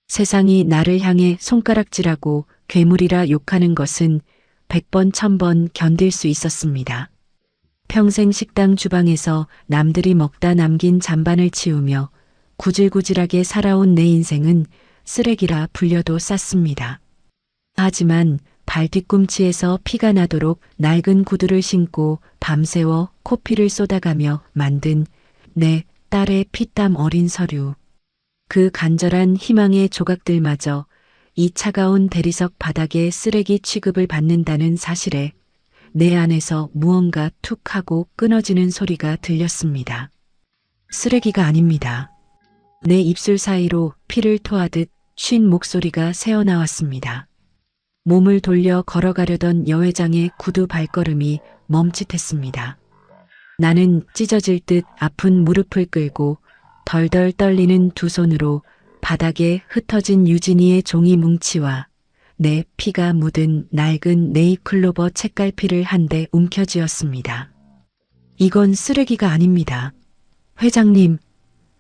세상이 나를 향해 손가락질하고 괴물이라 욕하는 것은 100번 1000번 견딜 수 있었습니다. 평생 식당 주방에서 남들이 먹다 남긴 잔반을 치우며 구질구질하게 살아온 내 인생은 쓰레기라 불려도 쌌습니다. 하지만 발 뒤꿈치에서 피가 나도록 낡은 구두를 신고 밤새워 코피를 쏟아가며 만든 내 딸의 피땀 어린 서류. 그 간절한 희망의 조각들마저 이 차가운 대리석 바닥에 쓰레기 취급을 받는다는 사실에 내 안에서 무언가 툭 하고 끊어지는 소리가 들렸습니다. 쓰레기가 아닙니다. 내 입술 사이로 피를 토하듯 쉰 목소리가 새어나왔습니다. 몸을 돌려 걸어가려던 여 회장의 구두 발걸음이 멈칫했습니다. 나는 찢어질 듯 아픈 무릎을 끌고 덜덜 떨리는 두 손으로 바닥에 흩어진 유진이의 종이 뭉치와 내 피가 묻은 낡은 네잎클로버 책갈피를 한 대 움켜쥐었습니다. 이건 쓰레기가 아닙니다. 회장님,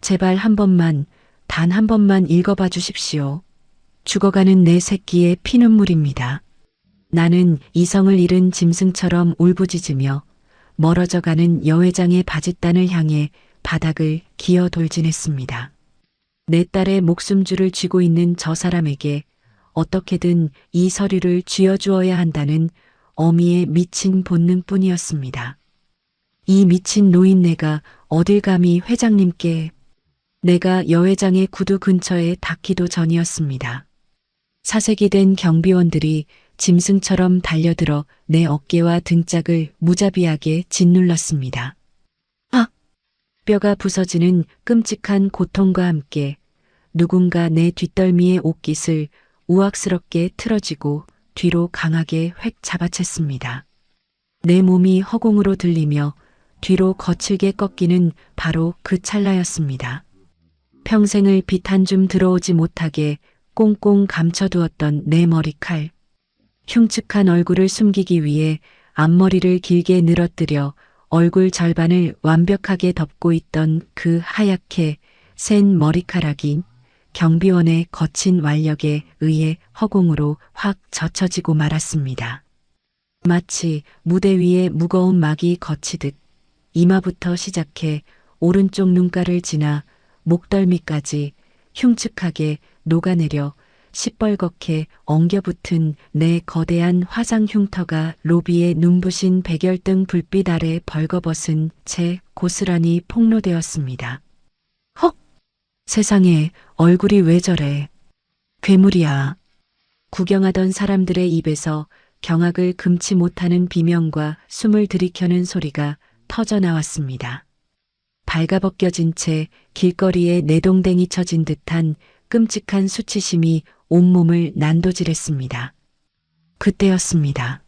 제발 한 번만, 단 한 번만 읽어봐 주십시오. 죽어가는 내 새끼의 피눈물입니다. 나는 이성을 잃은 짐승처럼 울부짖으며 멀어져가는 여 회장의 바짓단을 향해 바닥을 기어 돌진했습니다. 내 딸의 목숨줄을 쥐고 있는 저 사람에게 어떻게든 이 서류를 쥐어주어야 한다는 어미의 미친 본능뿐이었습니다. 이 미친 노인네가 어딜 감히 회장님께. 내가 여 회장의 구두 근처에 닿기도 전이었습니다. 사색이 된 경비원들이 짐승처럼 달려들어 내 어깨와 등짝을 무자비하게 짓눌렀습니다. 뼈가 부서지는 끔찍한 고통과 함께 누군가 내 뒷덜미의 옷깃을 우악스럽게 틀어지고 뒤로 강하게 획 잡아챘습니다. 내 몸이 허공으로 들리며 뒤로 거칠게 꺾이는 바로 그 찰나였습니다. 평생을 빛 한 줌 들어오지 못하게 꽁꽁 감춰두었던 내 머리칼. 흉측한 얼굴을 숨기기 위해 앞머리를 길게 늘어뜨려 얼굴 절반을 완벽하게 덮고 있던 그 하얗게 센 머리카락이 경비원의 거친 완력에 의해 허공으로 확 젖혀지고 말았습니다. 마치 무대 위에 무거운 막이 거치듯 이마부터 시작해 오른쪽 눈가를 지나 목덜미까지 흉측하게 녹아내려 시뻘겋게 엉겨붙은 내 거대한 화상 흉터가 로비의 눈부신 백열등 불빛 아래 벌거벗은 채 고스란히 폭로되었습니다. 헉! 세상에, 얼굴이 왜 저래? 괴물이야. 구경하던 사람들의 입에서 경악을 금치 못하는 비명과 숨을 들이켜는 소리가 터져 나왔습니다. 발가벗겨진 채 길거리에 내동댕이 쳐진 듯한 끔찍한 수치심이 온몸을 난도질했습니다. 그때였습니다.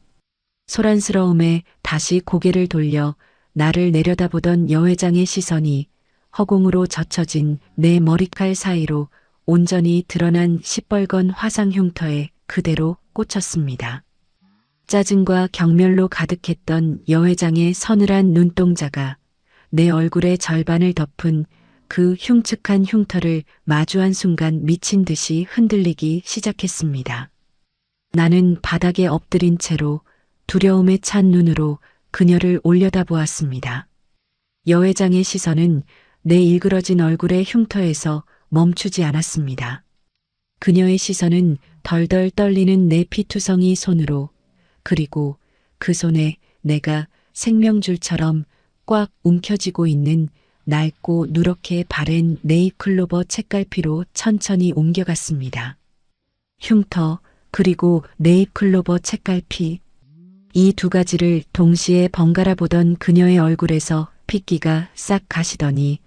소란스러움에 다시 고개를 돌려 나를 내려다보던 여 회장의 시선이 허공으로 젖혀진 내 머리칼 사이로 온전히 드러난 시뻘건 화상 흉터에 그대로 꽂혔습니다. 짜증과 경멸로 가득했던 여 회장의 서늘한 눈동자가 내 얼굴의 절반을 덮은 그 흉측한 흉터를 마주한 순간 미친 듯이 흔들리기 시작했습니다. 나는 바닥에 엎드린 채로 두려움에 찬 눈으로 그녀를 올려다보았습니다. 여 회장의 시선은 내 일그러진 얼굴의 흉터에서 멈추지 않았습니다. 그녀의 시선은 덜덜 떨리는 내 피투성이 손으로, 그리고 그 손에 내가 생명줄처럼 꽉 움켜쥐고 있는 낡고 누렇게 바랜 네잎클로버 책갈피로 천천히 옮겨갔습니다. 흉터, 그리고 네잎클로버 책갈피. 이 두 가지를 동시에 번갈아 보던 그녀의 얼굴에서 핏기가 싹 가시더니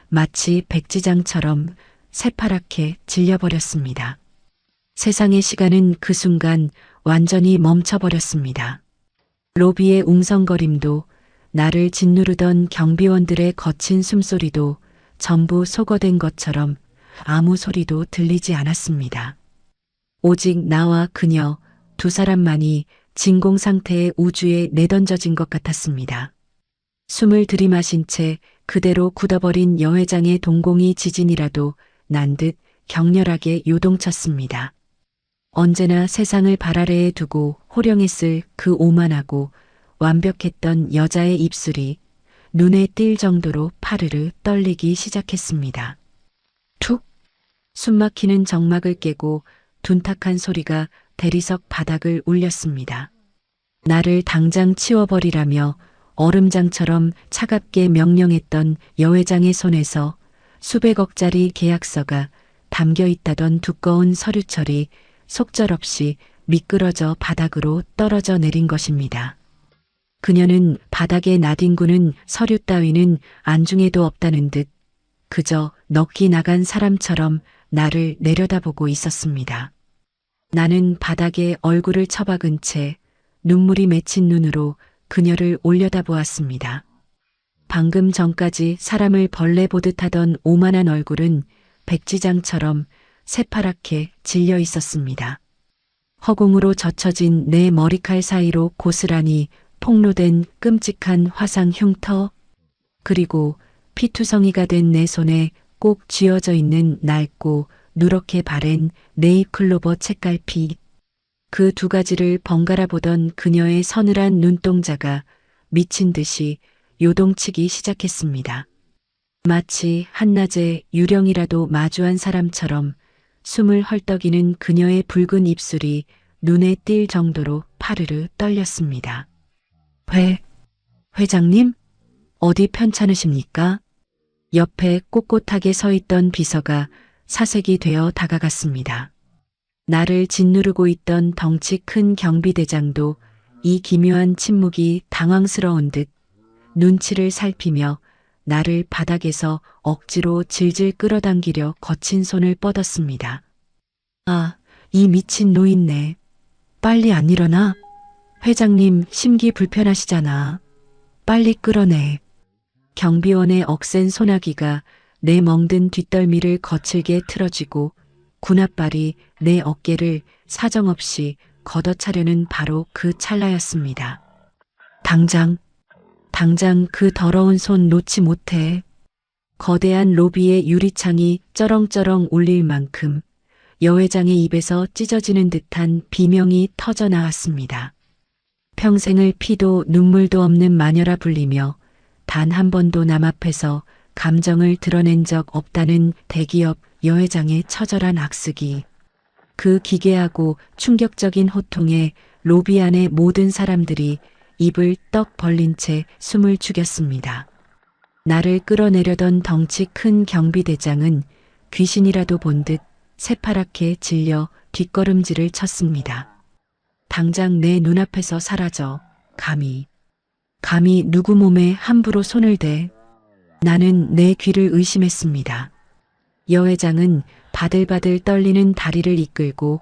마치 백지장처럼 새파랗게 질려버렸습니다. 세상의 시간은 그 순간 완전히 멈춰버렸습니다. 로비의 웅성거림도, 나를 짓누르던 경비원들의 거친 숨소리도 전부 소거된 것처럼 아무 소리도 들리지 않았습니다. 오직 나와 그녀 두 사람만이 진공 상태의 우주에 내던져진 것 같았습니다. 숨을 들이마신 채 그대로 굳어버린 여 회장의 동공이 지진이라도 난 듯 격렬하게 요동쳤습니다. 언제나 세상을 발 아래에 두고 호령했을 그 오만하고 완벽했던 여자의 입술이 눈에 띌 정도로 파르르 떨리기 시작했습니다. 툭! 숨막히는 정막을 깨고 둔탁한 소리가 대리석 바닥을 울렸습니다. 나를 당장 치워버리라며 얼음장처럼 차갑게 명령했던 여 회장의 손에서 수백억짜리 계약서가 담겨 있다던 두꺼운 서류철이 속절없이 미끄러져 바닥으로 떨어져 내린 것입니다. 그녀는 바닥에 나뒹구는 서류 따위는 안중에도 없다는 듯 그저 넋이 나간 사람처럼 나를 내려다보고 있었습니다. 나는 바닥에 얼굴을 처박은 채 눈물이 맺힌 눈으로 그녀를 올려다보았습니다. 방금 전까지 사람을 벌레 보듯 하던 오만한 얼굴은 백지장처럼 새파랗게 질려 있었습니다. 허공으로 젖혀진 내 머리칼 사이로 고스란히 폭로된 끔찍한 화상 흉터, 그리고 피투성이가 된 내 손에 꼭 쥐어져 있는 낡고 누렇게 바랜 네잎클로버 책갈피. 그 두 가지를 번갈아 보던 그녀의 서늘한 눈동자가 미친 듯이 요동치기 시작했습니다. 마치 한낮에 유령이라도 마주한 사람처럼 숨을 헐떡이는 그녀의 붉은 입술이 눈에 띌 정도로 파르르 떨렸습니다. 회장님? 어디 편찮으십니까? 옆에 꼿꼿하게 서 있던 비서가 사색이 되어 다가갔습니다. 나를 짓누르고 있던 덩치 큰 경비대장도 이 기묘한 침묵이 당황스러운 듯 눈치를 살피며 나를 바닥에서 억지로 질질 끌어당기려 거친 손을 뻗었습니다. 아, 이 미친 노인네. 빨리 안 일어나? 회장님 심기 불편하시잖아. 빨리 끌어내. 경비원의 억센 소나기가 내 멍든 뒷덜미를 거칠게 틀어쥐고 군홧발이 내 어깨를 사정없이 걷어차려는 바로 그 찰나였습니다. 당장 그 더러운 손 놓지 못해. 거대한 로비의 유리창이 쩌렁쩌렁 울릴 만큼 여 회장의 입에서 찢어지는 듯한 비명이 터져 나왔습니다. 평생을 피도 눈물도 없는 마녀라 불리며 단 한 번도 남 앞에서 감정을 드러낸 적 없다는 대기업 여 회장의 처절한 악습이. 그 기괴하고 충격적인 호통에 로비 안의 모든 사람들이 입을 떡 벌린 채 숨을 죽였습니다. 나를 끌어내려던 덩치 큰 경비대장은 귀신이라도 본 듯 새파랗게 질려 뒷걸음질을 쳤습니다. 당장 내 눈앞에서 사라져. 감히 누구 몸에 함부로 손을 대. 나는 내 귀를 의심했습니다. 여 회장은 바들바들 떨리는 다리를 이끌고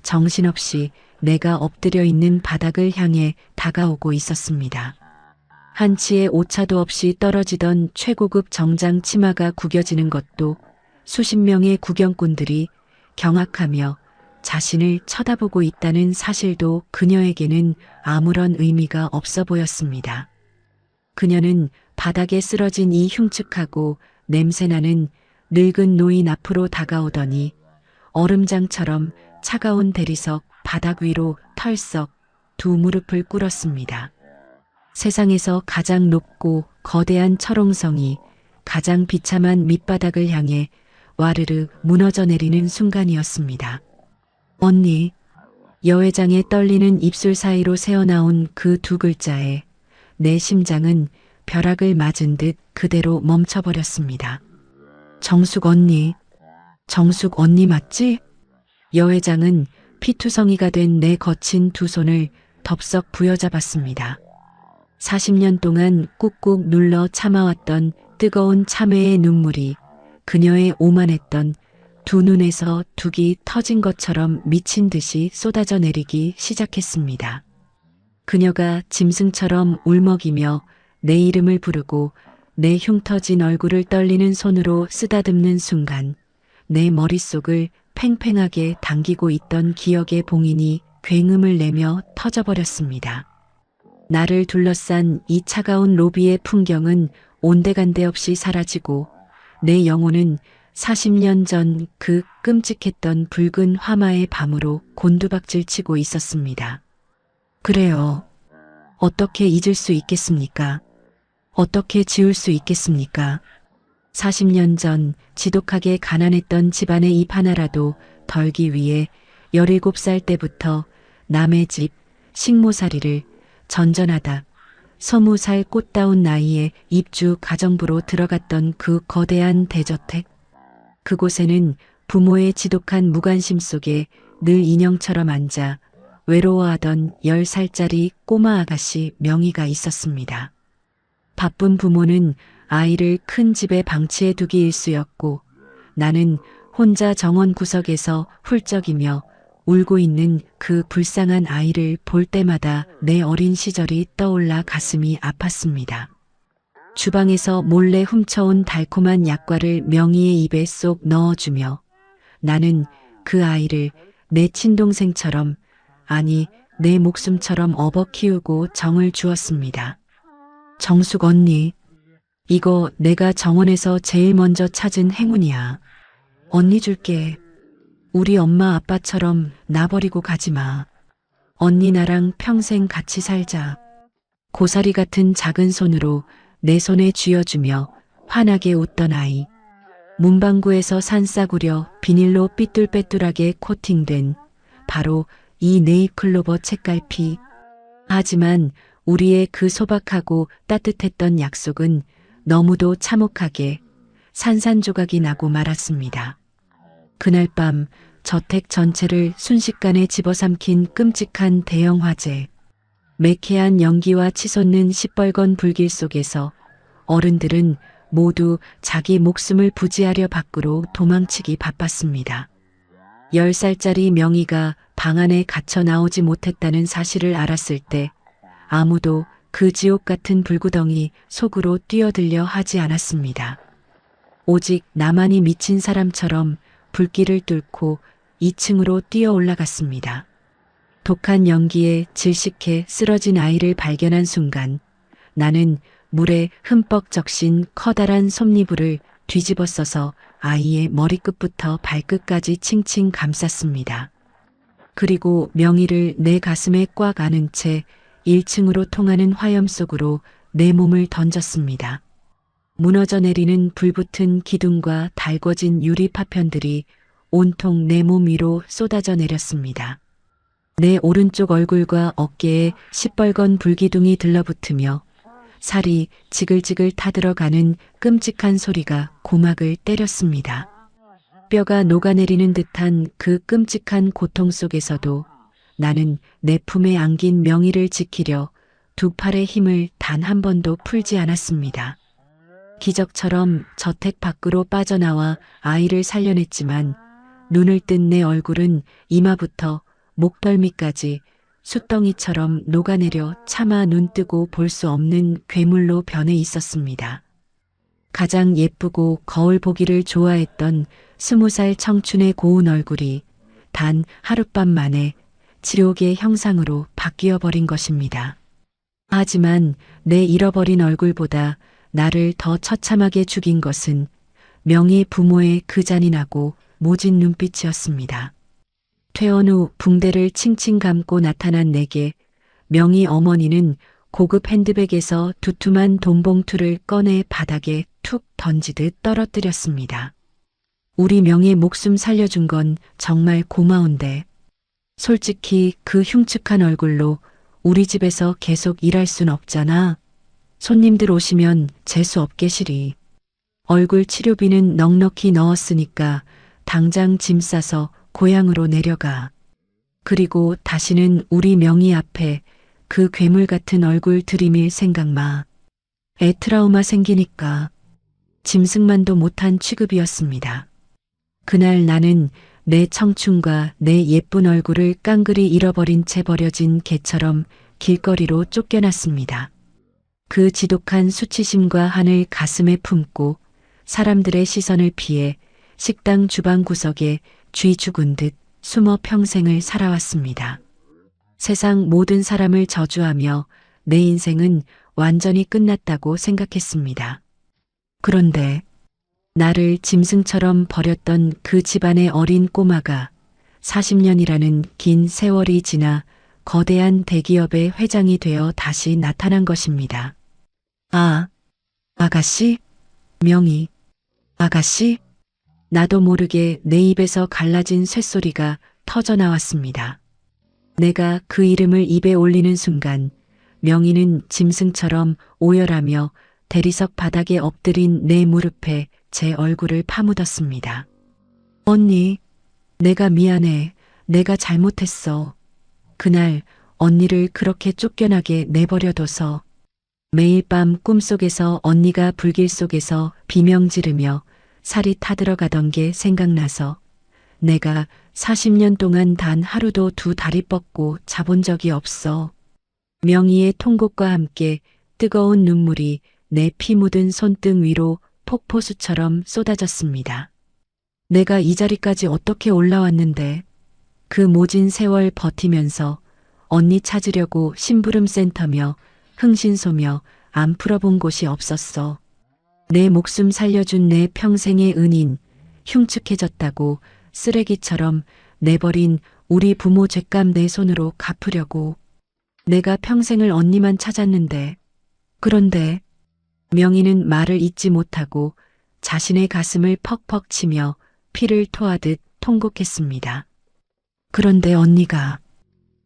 정신없이 내가 엎드려 있는 바닥을 향해 다가오고 있었습니다. 한치의 오차도 없이 떨어지던 최고급 정장 치마가 구겨지는 것도 수십 명의 구경꾼들이 경악하며 자신을 쳐다보고 있다는 사실도 그녀에게는 아무런 의미가 없어 보였습니다. 그녀는 바닥에 쓰러진 이 흉측하고 냄새나는 늙은 노인 앞으로 다가오더니 얼음장처럼 차가운 대리석 바닥 위로 털썩 두 무릎을 꿇었습니다. 세상에서 가장 높고 거대한 철옹성이 가장 비참한 밑바닥을 향해 와르르 무너져 내리는 순간이었습니다. 언니, 여회장에 떨리는 입술 사이로 새어나온 그 두 글자에 내 심장은 벼락을 맞은 듯 그대로 멈춰버렸습니다. 정숙 언니 맞지? 여회장은 피투성이가 된 내 거친 두 손을 덥석 부여잡았습니다. 40년 동안 꾹꾹 눌러 참아왔던 뜨거운 참회의 눈물이 그녀의 오만했던 두 눈에서 둑이 터진 것처럼 미친 듯이 쏟아져 내리기 시작했습니다. 그녀가 짐승처럼 울먹이며 내 이름을 부르고 내 흉터진 얼굴을 떨리는 손으로 쓰다듬는 순간 내 머릿속을 팽팽하게 당기고 있던 기억의 봉인이 굉음을 내며 터져버렸습니다. 나를 둘러싼 이 차가운 로비의 풍경은 온데간데 없이 사라지고 내 영혼은 40년 전 그 끔찍했던 붉은 화마의 밤으로 곤두박질 치고 있었습니다. 그래요. 어떻게 잊을 수 있겠습니까? 어떻게 지울 수 있겠습니까? 40년 전 지독하게 가난했던 집안의 입 하나라도 덜기 위해 17살 때부터 남의 집 식모살이를 전전하다 20살 꽃다운 나이에 입주 가정부로 들어갔던 그 거대한 대저택. 그곳에는 부모의 지독한 무관심 속에 늘 인형처럼 앉아 외로워하던 10살짜리 꼬마 아가씨 명희가 있었습니다. 바쁜 부모는 아이를 큰 집에 방치해 두기 일쑤였고 나는 혼자 정원 구석에서 훌쩍이며 울고 있는 그 불쌍한 아이를 볼 때마다 내 어린 시절이 떠올라 가슴이 아팠습니다. 주방에서 몰래 훔쳐온 달콤한 약과를 명희의 입에 쏙 넣어주며 나는 그 아이를 내 친동생처럼, 아니 내 목숨처럼 업어 키우고 정을 주었습니다. 정숙 언니, 이거 내가 정원에서 제일 먼저 찾은 행운이야. 언니 줄게. 우리 엄마 아빠처럼 나 버리고 가지 마. 언니 나랑 평생 같이 살자. 고사리 같은 작은 손으로 내 손에 쥐어주며 환하게 웃던 아이. 문방구에서 산 싸구려 비닐로 삐뚤빼뚤하게 코팅된 바로 이 네잎클로버 책갈피. 하지만 우리의 그 소박하고 따뜻했던 약속은 너무도 참혹하게 산산조각이 나고 말았습니다. 그날 밤 저택 전체를 순식간에 집어삼킨 끔찍한 대형 화재. 매캐한 연기와 치솟는 시뻘건 불길 속에서 어른들은 모두 자기 목숨을 부지하려 밖으로 도망치기 바빴습니다. 10살짜리 명희가 방 안에 갇혀 나오지 못했다는 사실을 알았을 때 아무도 그 지옥 같은 불구덩이 속으로 뛰어들려 하지 않았습니다. 오직 나만이 미친 사람처럼 불길을 뚫고 2층으로 뛰어 올라갔습니다. 독한 연기에 질식해 쓰러진 아이를 발견한 순간 나는 물에 흠뻑 적신 커다란 솜니불을 뒤집어 써서 아이의 머리끝부터 발끝까지 칭칭 감쌌습니다. 그리고 명희를 내 가슴에 꽉 안은 채 1층으로 통하는 화염 속으로 내 몸을 던졌습니다. 무너져 내리는 불붙은 기둥과 달궈진 유리 파편들이 온통 내 몸 위로 쏟아져 내렸습니다. 내 오른쪽 얼굴과 어깨에 시뻘건 불기둥이 들러붙으며 살이 지글지글 타들어가는 끔찍한 소리가 고막을 때렸습니다. 뼈가 녹아내리는 듯한 그 끔찍한 고통 속에서도 나는 내 품에 안긴 명희를 지키려 두 팔의 힘을 단 한 번도 풀지 않았습니다. 기적처럼 저택 밖으로 빠져나와 아이를 살려냈지만 눈을 뜬 내 얼굴은 이마부터 목덜미까지 숯덩이처럼 녹아내려 차마 눈뜨고 볼 수 없는 괴물로 변해 있었습니다. 가장 예쁘고 거울 보기를 좋아했던 20살 청춘의 고운 얼굴이 단 하룻밤 만에 지옥의 형상으로 바뀌어 버린 것입니다. 하지만 내 잃어버린 얼굴보다 나를 더 처참하게 죽인 것은 명희 부모의 그 잔인하고 모진 눈빛이었습니다. 퇴원 후 붕대를 칭칭 감고 나타난 내게 명희 어머니는 고급 핸드백에서 두툼한 돈봉투를 꺼내 바닥에 툭 던지듯 떨어뜨렸습니다. 우리 명희의 목숨 살려준 건 정말 고마운데 솔직히 그 흉측한 얼굴로 우리 집에서 계속 일할 순 없잖아. 손님들 오시면 재수 없게 시리. 얼굴 치료비는 넉넉히 넣었으니까 당장 짐 싸서 고향으로 내려가. 그리고 다시는 우리 명희 앞에 그 괴물 같은 얼굴 들이밀 생각 마. 애 트라우마 생기니까. 짐승만도 못한 취급이었습니다. 그날 나는 내 청춘과 내 예쁜 얼굴을 깡그리 잃어버린 채 버려진 개처럼 길거리로 쫓겨났습니다. 그 지독한 수치심과 한을 가슴에 품고 사람들의 시선을 피해 식당 주방 구석에 쥐 죽은 듯 숨어 평생을 살아왔습니다. 세상 모든 사람을 저주하며 내 인생은 완전히 끝났다고 생각했습니다. 그런데 나를 짐승처럼 버렸던 그 집안의 어린 꼬마가 40년이라는 긴 세월이 지나 거대한 대기업의 회장이 되어 다시 나타난 것입니다. 아, 아가씨? 명희. 아가씨? 나도 모르게 내 입에서 갈라진 쇳소리가 터져 나왔습니다. 내가 그 이름을 입에 올리는 순간 명희는 짐승처럼 오열하며 대리석 바닥에 엎드린 내 무릎에 제 얼굴을 파묻었습니다. 언니, 내가 미안해. 내가 잘못했어. 그날 언니를 그렇게 쫓겨나게 내버려둬서 매일 밤 꿈속에서 언니가 불길 속에서 비명 지르며 살이 타들어가던 게 생각나서 내가 40년 동안 단 하루도 두 다리 뻗고 자본 적이 없어. 명희의 통곡과 함께 뜨거운 눈물이 내 피 묻은 손등 위로 폭포수처럼 쏟아졌습니다. 내가 이 자리까지 어떻게 올라왔는데 그 모진 세월 버티면서 언니 찾으려고 심부름 센터며 흥신소며 안 풀어본 곳이 없었어. 내 목숨 살려준 내 평생의 은인 흉측해졌다고 쓰레기처럼 내버린 우리 부모 죄값 내 손으로 갚으려고. 내가 평생을 언니만 찾았는데. 그런데 명희는 말을 잇지 못하고 자신의 가슴을 퍽퍽 치며 피를 토하듯 통곡했습니다. 그런데 언니가,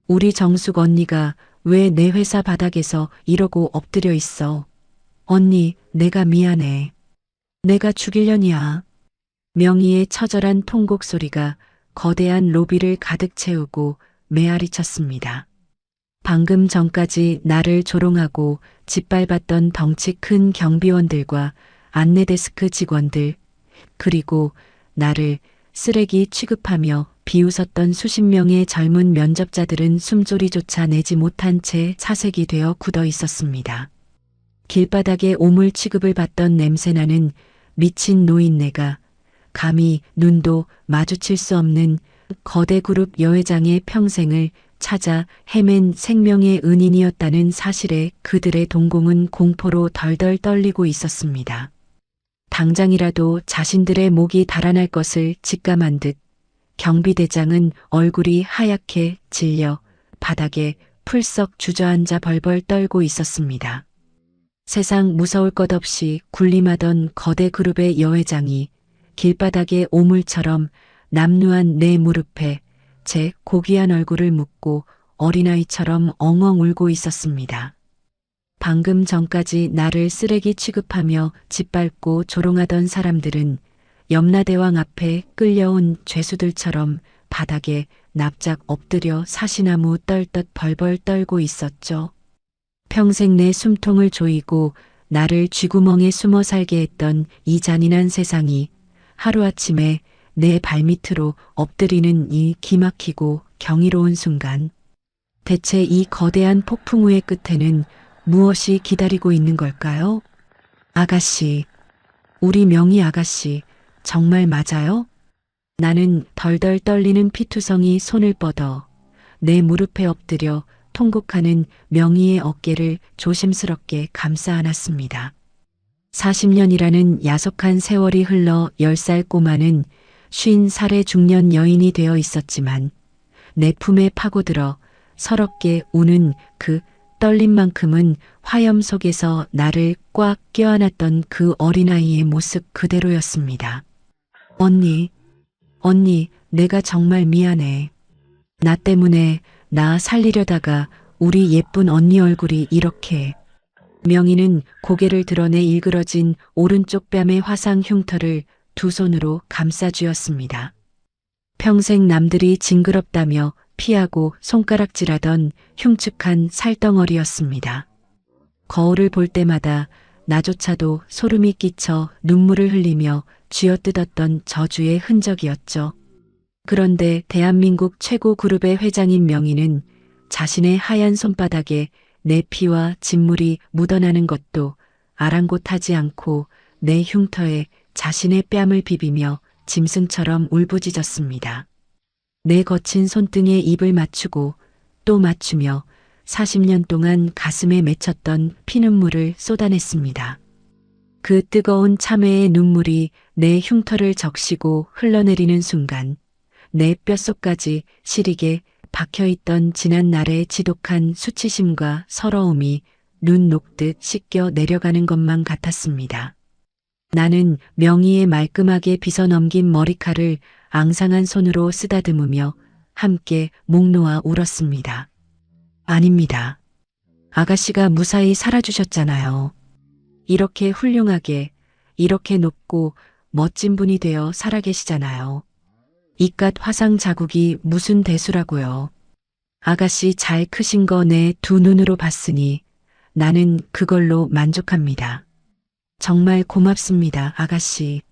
우리 정숙 언니가 왜 내 회사 바닥에서 이러고 엎드려 있어. 언니, 내가 미안해. 내가 죽일려니야. 명희의 처절한 통곡 소리가 거대한 로비를 가득 채우고 메아리 쳤습니다. 방금 전까지 나를 조롱하고 짓밟았던 덩치 큰 경비원들과 안내데스크 직원들, 그리고 나를 쓰레기 취급하며 비웃었던 수십 명의 젊은 면접자들은 숨소리조차 내지 못한 채 사색이 되어 굳어 있었습니다. 길바닥에 오물 취급을 받던 냄새나는 미친 노인네가 감히 눈도 마주칠 수 없는 거대 그룹 여회장의 평생을 찾아 헤맨 생명의 은인이었다는 사실에 그들의 동공은 공포로 덜덜 떨리고 있었습니다. 당장이라도 자신들의 목이 달아날 것을 직감한 듯 경비대장은 얼굴이 하얗게 질려 바닥에 풀썩 주저앉아 벌벌 떨고 있었습니다. 세상 무서울 것 없이 군림하던 거대 그룹의 여회장이 길바닥에 오물처럼 남루한 내 무릎에 제 고귀한 얼굴을 묻고 어린아이처럼 엉엉 울고 있었습니다. 방금 전까지 나를 쓰레기 취급하며 짓밟고 조롱하던 사람들은 염라대왕 앞에 끌려온 죄수들처럼 바닥에 납작 엎드려 사시나무 떨듯 벌벌 떨고 있었죠. 평생 내 숨통을 조이고 나를 쥐구멍에 숨어 살게 했던 이 잔인한 세상이 하루아침에 내 발밑으로 엎드리는 이 기막히고 경이로운 순간, 대체 이 거대한 폭풍우의 끝에는 무엇이 기다리고 있는 걸까요? 아가씨, 우리 명희 아가씨, 정말 맞아요? 나는 덜덜 떨리는 피투성이 손을 뻗어 내 무릎에 엎드려 통곡하는 명희의 어깨를 조심스럽게 감싸 안았습니다. 40년이라는 야속한 세월이 흘러 10살 꼬마는 50살의 중년 여인이 되어 있었지만 내 품에 파고들어 서럽게 우는 그 떨림만큼은 화염 속에서 나를 꽉 껴안았던 그 어린아이의 모습 그대로였습니다. 언니, 내가 정말 미안해. 나 때문에 나 살리려다가 우리 예쁜 언니 얼굴이 이렇게. 명희는 고개를 드러내 일그러진 오른쪽 뺨의 화상 흉터를 두 손으로 감싸쥐었습니다. 평생 남들이 징그럽다며 피하고 손가락질하던 흉측한 살덩어리였습니다. 거울을 볼 때마다 나조차도 소름이 끼쳐 눈물을 흘리며 쥐어뜯었던 저주의 흔적이었죠. 그런데 대한민국 최고 그룹의 회장인 명희는 자신의 하얀 손바닥에 내 피와 진물이 묻어나는 것도 아랑곳하지 않고 내 흉터에 자신의 뺨을 비비며 짐승처럼 울부짖었습니다. 내 거친 손등에 입을 맞추고 또 맞추며 40년 동안 가슴에 맺혔던 피눈물을 쏟아냈습니다. 그 뜨거운 참회의 눈물이 내 흉터를 적시고 흘러내리는 순간 내 뼛속까지 시리게 박혀있던 지난 날의 지독한 수치심과 서러움이 눈 녹듯 씻겨 내려가는 것만 같았습니다. 나는 명희의 말끔하게 빗어넘긴 머리칼을 앙상한 손으로 쓰다듬으며 함께 목 놓아 울었습니다. 아닙니다. 아가씨가 무사히 살아주셨잖아요. 이렇게 훌륭하게, 이렇게 높고 멋진 분이 되어 살아계시잖아요. 이깟 화상 자국이 무슨 대수라고요. 아가씨 잘 크신 거 내 두 눈으로 봤으니 나는 그걸로 만족합니다. 정말 고맙습니다, 아가씨.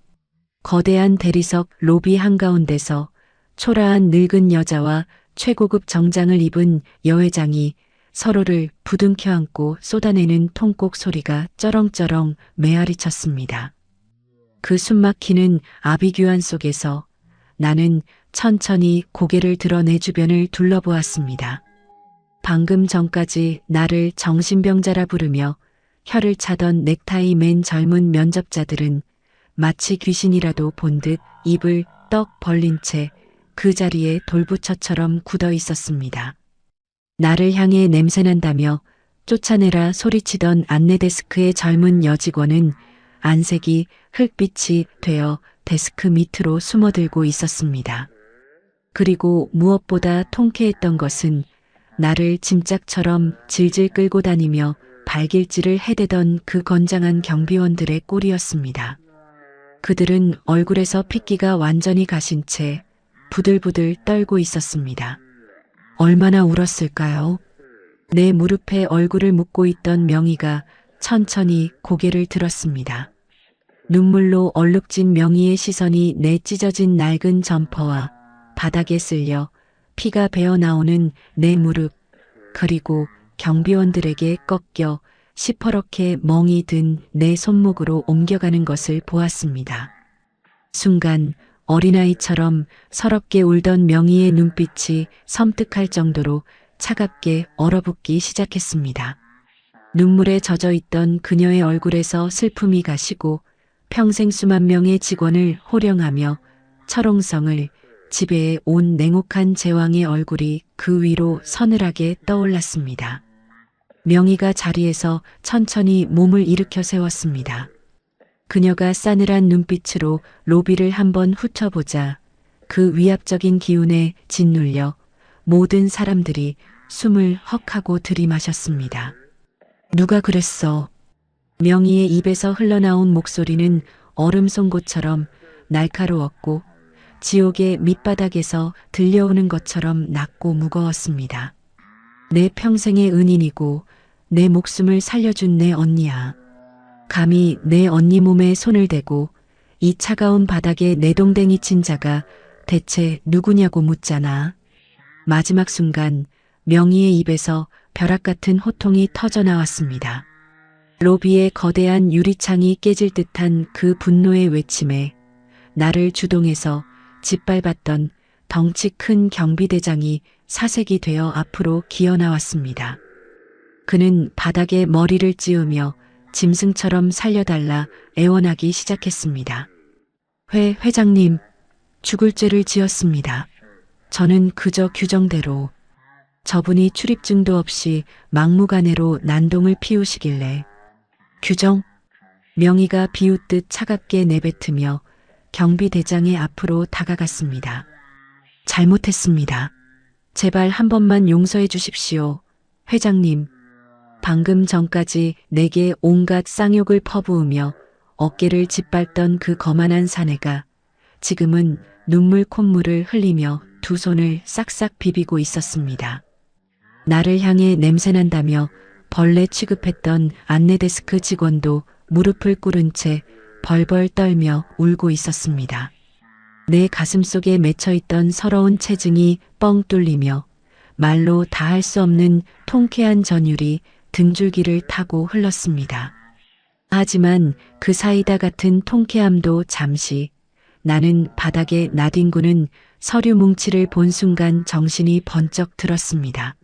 거대한 대리석 로비 한가운데서 초라한 늙은 여자와 최고급 정장을 입은 여회장이 서로를 부둥켜 안고 쏟아내는 통곡 소리가 쩌렁쩌렁 메아리쳤습니다. 그 숨막히는 아비규환 속에서 나는 천천히 고개를 들어 내 주변을 둘러보았습니다. 방금 전까지 나를 정신병자라 부르며 혀를 차던 넥타이 맨 젊은 면접자들은 마치 귀신이라도 본 듯 입을 떡 벌린 채 그 자리에 돌부처처럼 굳어 있었습니다. 나를 향해 냄새난다며 쫓아내라 소리치던 안내데스크의 젊은 여직원은 안색이 흙빛이 되어 데스크 밑으로 숨어들고 있었습니다. 그리고 무엇보다 통쾌했던 것은 나를 짐짝처럼 질질 끌고 다니며 발길질을 해대던 그 건장한 경비원들의 꼴이었습니다. 그들은 얼굴에서 핏기가 완전히 가신 채 부들부들 떨고 있었습니다. 얼마나 울었을까요? 내 무릎에 얼굴을 묻고 있던 명희가 천천히 고개를 들었습니다. 눈물로 얼룩진 명희의 시선이 내 찢어진 낡은 점퍼와 바닥에 쓸려 피가 배어나오는 내 무릎, 그리고 경비원들에게 꺾여 시퍼렇게 멍이 든 내 손목으로 옮겨가는 것을 보았습니다. 순간 어린아이처럼 서럽게 울던 명희의 눈빛이 섬뜩할 정도로 차갑게 얼어붙기 시작했습니다. 눈물에 젖어 있던 그녀의 얼굴에서 슬픔이 가시고 평생 수만 명의 직원을 호령하며 철옹성을 지배해 온 냉혹한 제왕의 얼굴이 그 위로 서늘하게 떠올랐습니다. 명희가 자리에서 천천히 몸을 일으켜 세웠습니다. 그녀가 싸늘한 눈빛으로 로비를 한번 훑어보자 그 위압적인 기운에 짓눌려 모든 사람들이 숨을 헉하고 들이마셨습니다. 누가 그랬어? 명희의 입에서 흘러나온 목소리는 얼음송곳처럼 날카로웠고 지옥의 밑바닥에서 들려오는 것처럼 낮고 무거웠습니다. 내 평생의 은인이고 내 목숨을 살려준 내 언니야. 감히 내 언니 몸에 손을 대고 이 차가운 바닥에 내 동댕이 친 자가 대체 누구냐고 묻잖아. 마지막 순간 명희의 입에서 벼락 같은 호통이 터져 나왔습니다. 로비의 거대한 유리창이 깨질 듯한 그 분노의 외침에 나를 주동해서 짓밟았던 덩치 큰 경비대장이 사색이 되어 앞으로 기어 나왔습니다. 그는 바닥에 머리를 찌우며 짐승처럼 살려달라 애원하기 시작했습니다. 회장님, 죽을 죄를 지었습니다. 저는 그저 규정대로. 저분이 출입증도 없이 막무가내로 난동을 피우시길래. 규정? 명희가 비웃듯 차갑게 내뱉으며 경비대장의 앞으로 다가갔습니다. 잘못했습니다. 제발 한 번만 용서해 주십시오. 회장님. 방금 전까지 내게 온갖 쌍욕을 퍼부으며 어깨를 짓밟던 그 거만한 사내가 지금은 눈물 콧물을 흘리며 두 손을 싹싹 비비고 있었습니다. 나를 향해 냄새난다며 벌레 취급했던 안내데스크 직원도 무릎을 꿇은 채 벌벌 떨며 울고 있었습니다. 내 가슴속에 맺혀있던 서러운 체증이 뻥 뚫리며 말로 다할 수 없는 통쾌한 전율이 등줄기를 타고 흘렀습니다. 하지만 그 사이다 같은 통쾌함도 잠시, 나는 바닥에 나뒹구는 서류 뭉치를 본 순간 정신이 번쩍 들었습니다.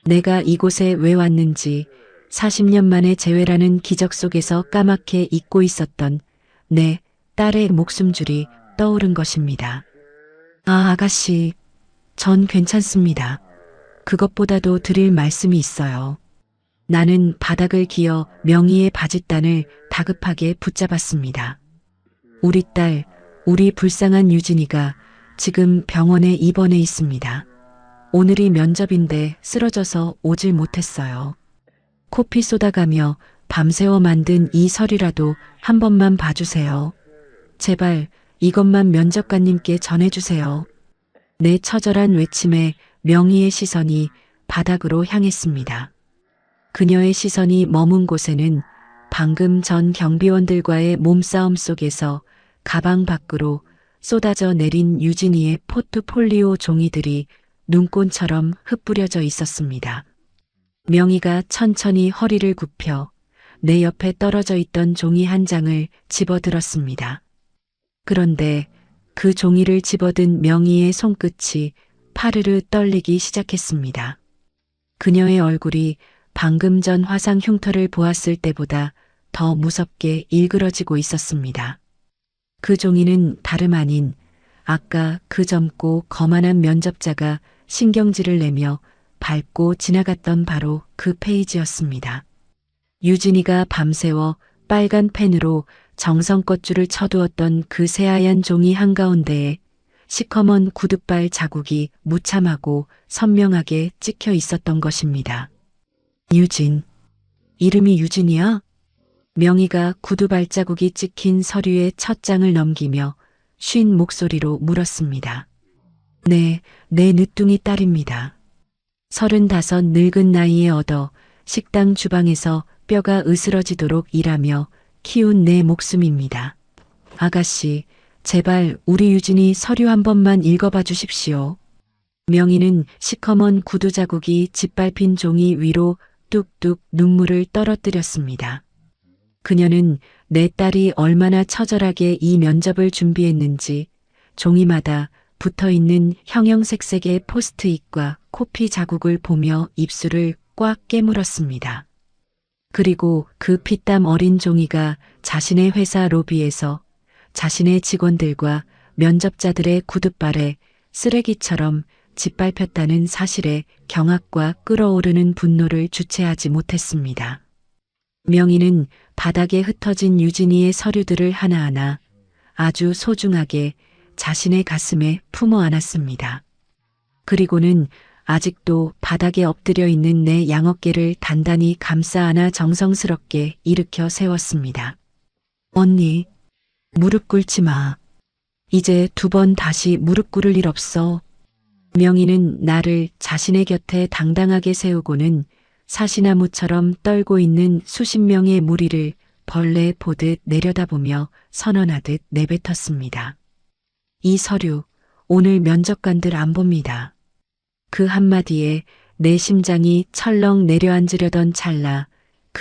내가 이곳에 왜 왔는지 40년 만에 재회라는 기적 속에서 까맣게 잊고 있었던 내 딸의 목숨줄이 떠오른 것입니다. 아가씨, 전 괜찮습니다. 그것보다도 드릴 말씀이 있어요. 나는 바닥을 기어 명희의 바짓단을 다급하게 붙잡았습니다. 우리 딸, 우리 불쌍한 유진이가 지금 병원에 입원해 있습니다. 오늘이 면접인데 쓰러져서 오질 못했어요. 코피 쏟아가며 밤새워 만든 이 서류라도 한 번만 봐주세요. 제발 이것만 면접관님께 전해주세요. 내 처절한 외침에 명희의 시선이 바닥으로 향했습니다. 그녀의 시선이 머문 곳에는 방금 전 경비원들과의 몸싸움 속에서 가방 밖으로 쏟아져 내린 유진이의 포트폴리오 종이들이 눈꽃처럼 흩뿌려져 있었습니다. 명희가 천천히 허리를 굽혀 내 옆에 떨어져 있던 종이 한 장을 집어들었습니다. 그런데 그 종이를 집어든 명희의 손끝이 파르르 떨리기 시작했습니다. 그녀의 얼굴이 방금 전 화상 흉터를 보았을 때보다 더 무섭게 일그러지고 있었습니다. 그 종이는 다름 아닌 아까 그 젊고 거만한 면접자가 신경질을 내며 밟고 지나갔던 바로 그 페이지였습니다. 유진이가 밤새워 빨간 펜으로 정성껏 줄을 쳐두었던 그 새하얀 종이 한가운데에 시커먼 구둣발 자국이 무참하고 선명하게 찍혀 있었던 것입니다. 유진. 이름이 유진이야? 명희가 구두 발자국이 찍힌 서류의 첫 장을 넘기며 쉰 목소리로 물었습니다. 네, 내 늦둥이 딸입니다. 35 늙은 나이에 얻어 식당 주방에서 뼈가 으스러지도록 일하며 키운 내 목숨입니다. 아가씨, 제발 우리 유진이 서류 한 번만 읽어봐 주십시오. 명희는 시커먼 구두 자국이 짓밟힌 종이 위로 뚝뚝 눈물을 떨어뜨렸습니다. 그녀는 내 딸이 얼마나 처절하게 이 면접을 준비했는지 종이마다 붙어있는 형형색색의 포스트잇과 코피 자국을 보며 입술을 꽉 깨물었습니다. 그리고 그 피땀 어린 종이가 자신의 회사 로비에서 자신의 직원들과 면접자들의 구둣발에 쓰레기처럼 짓밟혔다는 사실에 경악과 끓어오르는 분노를 주체하지 못했습니다. 명희는 바닥에 흩어진 유진이의 서류들을 하나하나 아주 소중하게 자신의 가슴에 품어 안았습니다. 그리고는 아직도 바닥에 엎드려 있는 내 양어깨를 단단히 감싸 안아 정성스럽게 일으켜 세웠습니다. 언니, 무릎 꿇지 마. 이제 2번 다시 무릎 꿇을 일 없어. 명희는 나를 자신의 곁에 당당하게 세우고는 사시나무처럼 떨고 있는 수십 명의 무리를 벌레 보듯 내려다보며 선언하듯 내뱉었습니다. 이 서류, 오늘 면접관들 안 봅니다. 그 한마디에 내 심장이 철렁 내려앉으려던 찰나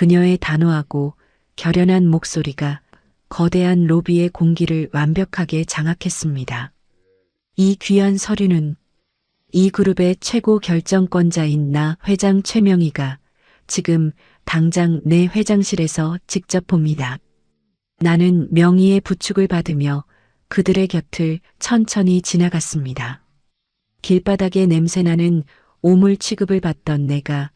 그녀의 단호하고 결연한 목소리가 거대한 로비의 공기를 완벽하게 장악했습니다. 이 귀한 서류는 이 그룹의 최고 결정권자인 나 회장 최명희가 지금 당장 내 회장실에서 직접 봅니다. 나는 명희의 부축을 받으며 그들의 곁을 천천히 지나갔습니다. 길바닥에 냄새나는 오물 취급을 받던 내가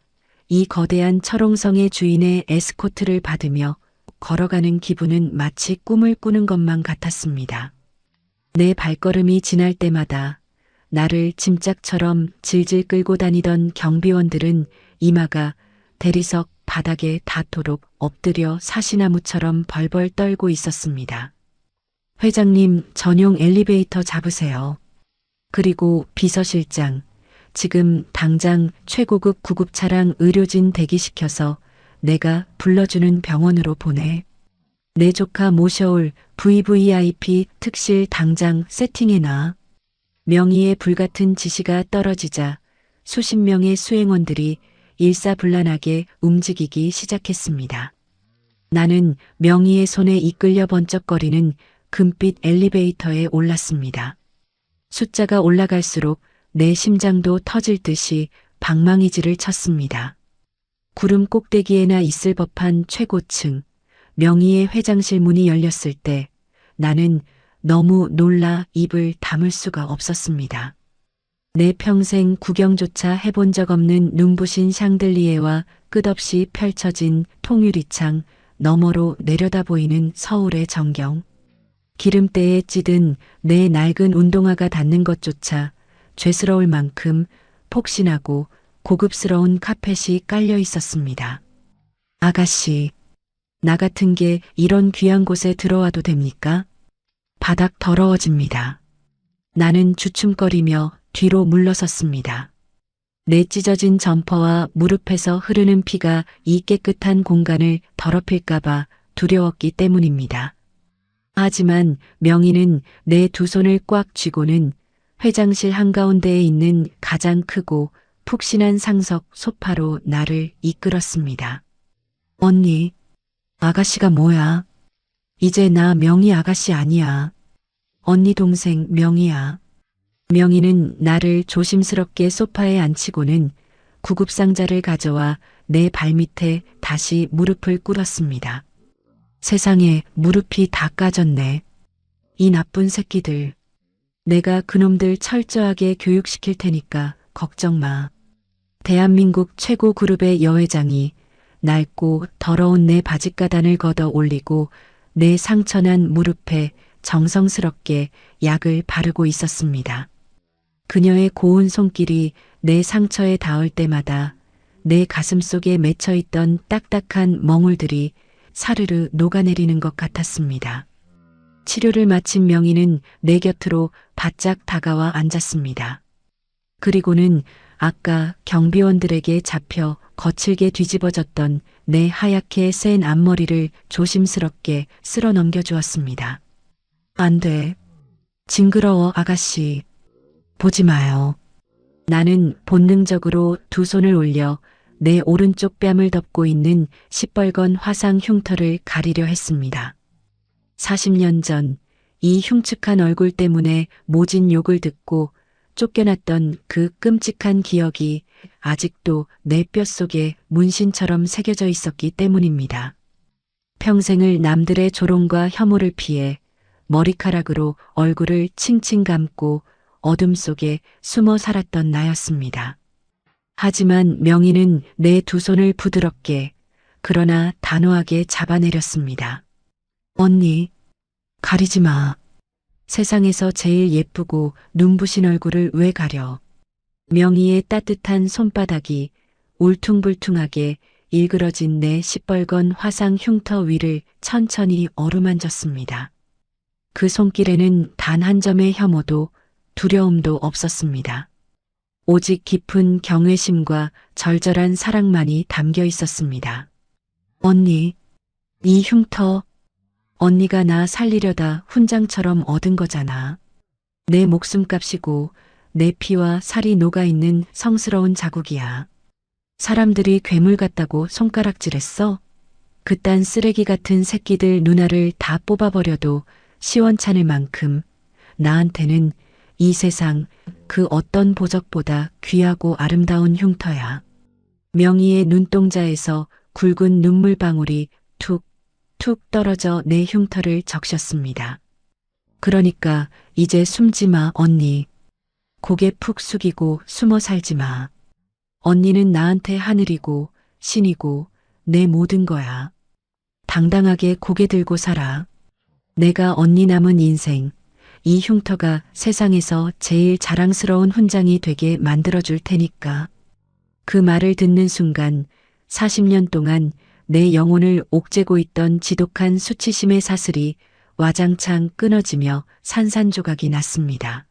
이 거대한 철옹성의 주인의 에스코트를 받으며 걸어가는 기분은 마치 꿈을 꾸는 것만 같았습니다. 내 발걸음이 지날 때마다 나를 짐짝처럼 질질 끌고 다니던 경비원들은 이마가 대리석 바닥에 닿도록 엎드려 사시나무처럼 벌벌 떨고 있었습니다. 회장님, 전용 엘리베이터 잡으세요. 그리고 비서실장, 지금 당장 최고급 구급차랑 의료진 대기시켜서 내가 불러주는 병원으로 보내. 내 조카 모셔올 VVIP 특실 당장 세팅해놔. 명희의 불같은 지시가 떨어지자 수십 명의 수행원들이 일사불란하게 움직이기 시작했습니다. 나는 명희의 손에 이끌려 번쩍거리는 금빛 엘리베이터에 올랐습니다. 숫자가 올라갈수록 내 심장도 터질 듯이 방망이질을 쳤습니다. 구름 꼭대기에나 있을 법한 최고층, 명희의 회장실 문이 열렸을 때 나는 너무 놀라 입을 다물 수가 없었습니다. 내 평생 구경조차 해본 적 없는 눈부신 샹들리에와 끝없이 펼쳐진 통유리창 너머로 내려다 보이는 서울의 전경. 기름때에 찌든 내 낡은 운동화가 닿는 것조차 죄스러울 만큼 폭신하고 고급스러운 카펫이 깔려 있었습니다. 아가씨, 나 같은 게 이런 귀한 곳에 들어와도 됩니까? 바닥 더러워집니다. 나는 주춤거리며 뒤로 물러섰습니다. 내 찢어진 점퍼와 무릎에서 흐르는 피가 이 깨끗한 공간을 더럽힐까봐 두려웠기 때문입니다. 하지만 명희는 내 두 손을 꽉 쥐고는 회장실 한가운데에 있는 가장 크고 푹신한 상석 소파로 나를 이끌었습니다. 언니, 아가씨가 뭐야? 이제 나 명희 아가씨 아니야. 언니 동생 명희야. 명희는 나를 조심스럽게 소파에 앉히고는 구급상자를 가져와 내 발밑에 다시 무릎을 꿇었습니다. 세상에 무릎이 다 까졌네. 이 나쁜 새끼들. 내가 그놈들 철저하게 교육시킬 테니까 걱정 마. 대한민국 최고 그룹의 여회장이 낡고 더러운 내 바짓가단을 걷어 올리고 내 상처난 무릎에 정성스럽게 약을 바르고 있었습니다. 그녀의 고운 손길이 내 상처에 닿을 때마다 내 가슴속에 맺혀있던 딱딱한 멍울들이 사르르 녹아내리는 것 같았습니다. 치료를 마친 명희는 내 곁으로 바짝 다가와 앉았습니다. 그리고는 아까 경비원들에게 잡혀 거칠게 뒤집어졌던 내 하얗게 센 앞머리를 조심스럽게 쓸어 넘겨주었습니다. 안 돼. 징그러워, 아가씨. 보지 마요. 나는 본능적으로 두 손을 올려 내 오른쪽 뺨을 덮고 있는 시뻘건 화상 흉터를 가리려 했습니다. 40년 전 이 흉측한 얼굴 때문에 모진 욕을 듣고 쫓겨났던 그 끔찍한 기억이 아직도 내 뼛속에 문신처럼 새겨져 있었기 때문입니다. 평생을 남들의 조롱과 혐오를 피해 머리카락으로 얼굴을 칭칭 감고 어둠 속에 숨어 살았던 나였습니다. 하지만 명희는 내 두 손을 부드럽게 그러나 단호하게 잡아내렸습니다. 언니, 가리지 마. 세상에서 제일 예쁘고 눈부신 얼굴을 왜 가려. 명희의 따뜻한 손바닥이 울퉁불퉁하게 일그러진 내 시뻘건 화상 흉터 위를 천천히 어루만졌습니다. 그 손길에는 단 한 점의 혐오도 두려움도 없었습니다. 오직 깊은 경외심과 절절한 사랑만이 담겨 있었습니다. 언니, 이 흉터, 언니가 나 살리려다 훈장처럼 얻은 거잖아. 내 목숨값이고 내 피와 살이 녹아있는 성스러운 자국이야. 사람들이 괴물 같다고 손가락질했어? 그딴 쓰레기 같은 새끼들 누나를 다 뽑아버려도 시원찮을 만큼 나한테는 이 세상 그 어떤 보석보다 귀하고 아름다운 흉터야. 명희의 눈동자에서 굵은 눈물방울이 툭툭 떨어져 내 흉터를 적셨습니다. 그러니까 이제 숨지 마, 언니. 고개 푹 숙이고 숨어 살지 마. 언니는 나한테 하늘이고 신이고 내 모든 거야. 당당하게 고개 들고 살아. 내가 언니 남은 인생, 이 흉터가 세상에서 제일 자랑스러운 훈장이 되게 만들어줄 테니까. 그 말을 듣는 순간 40년 동안 내 영혼을 옥죄고 있던 지독한 수치심의 사슬이 와장창 끊어지며 산산조각이 났습니다.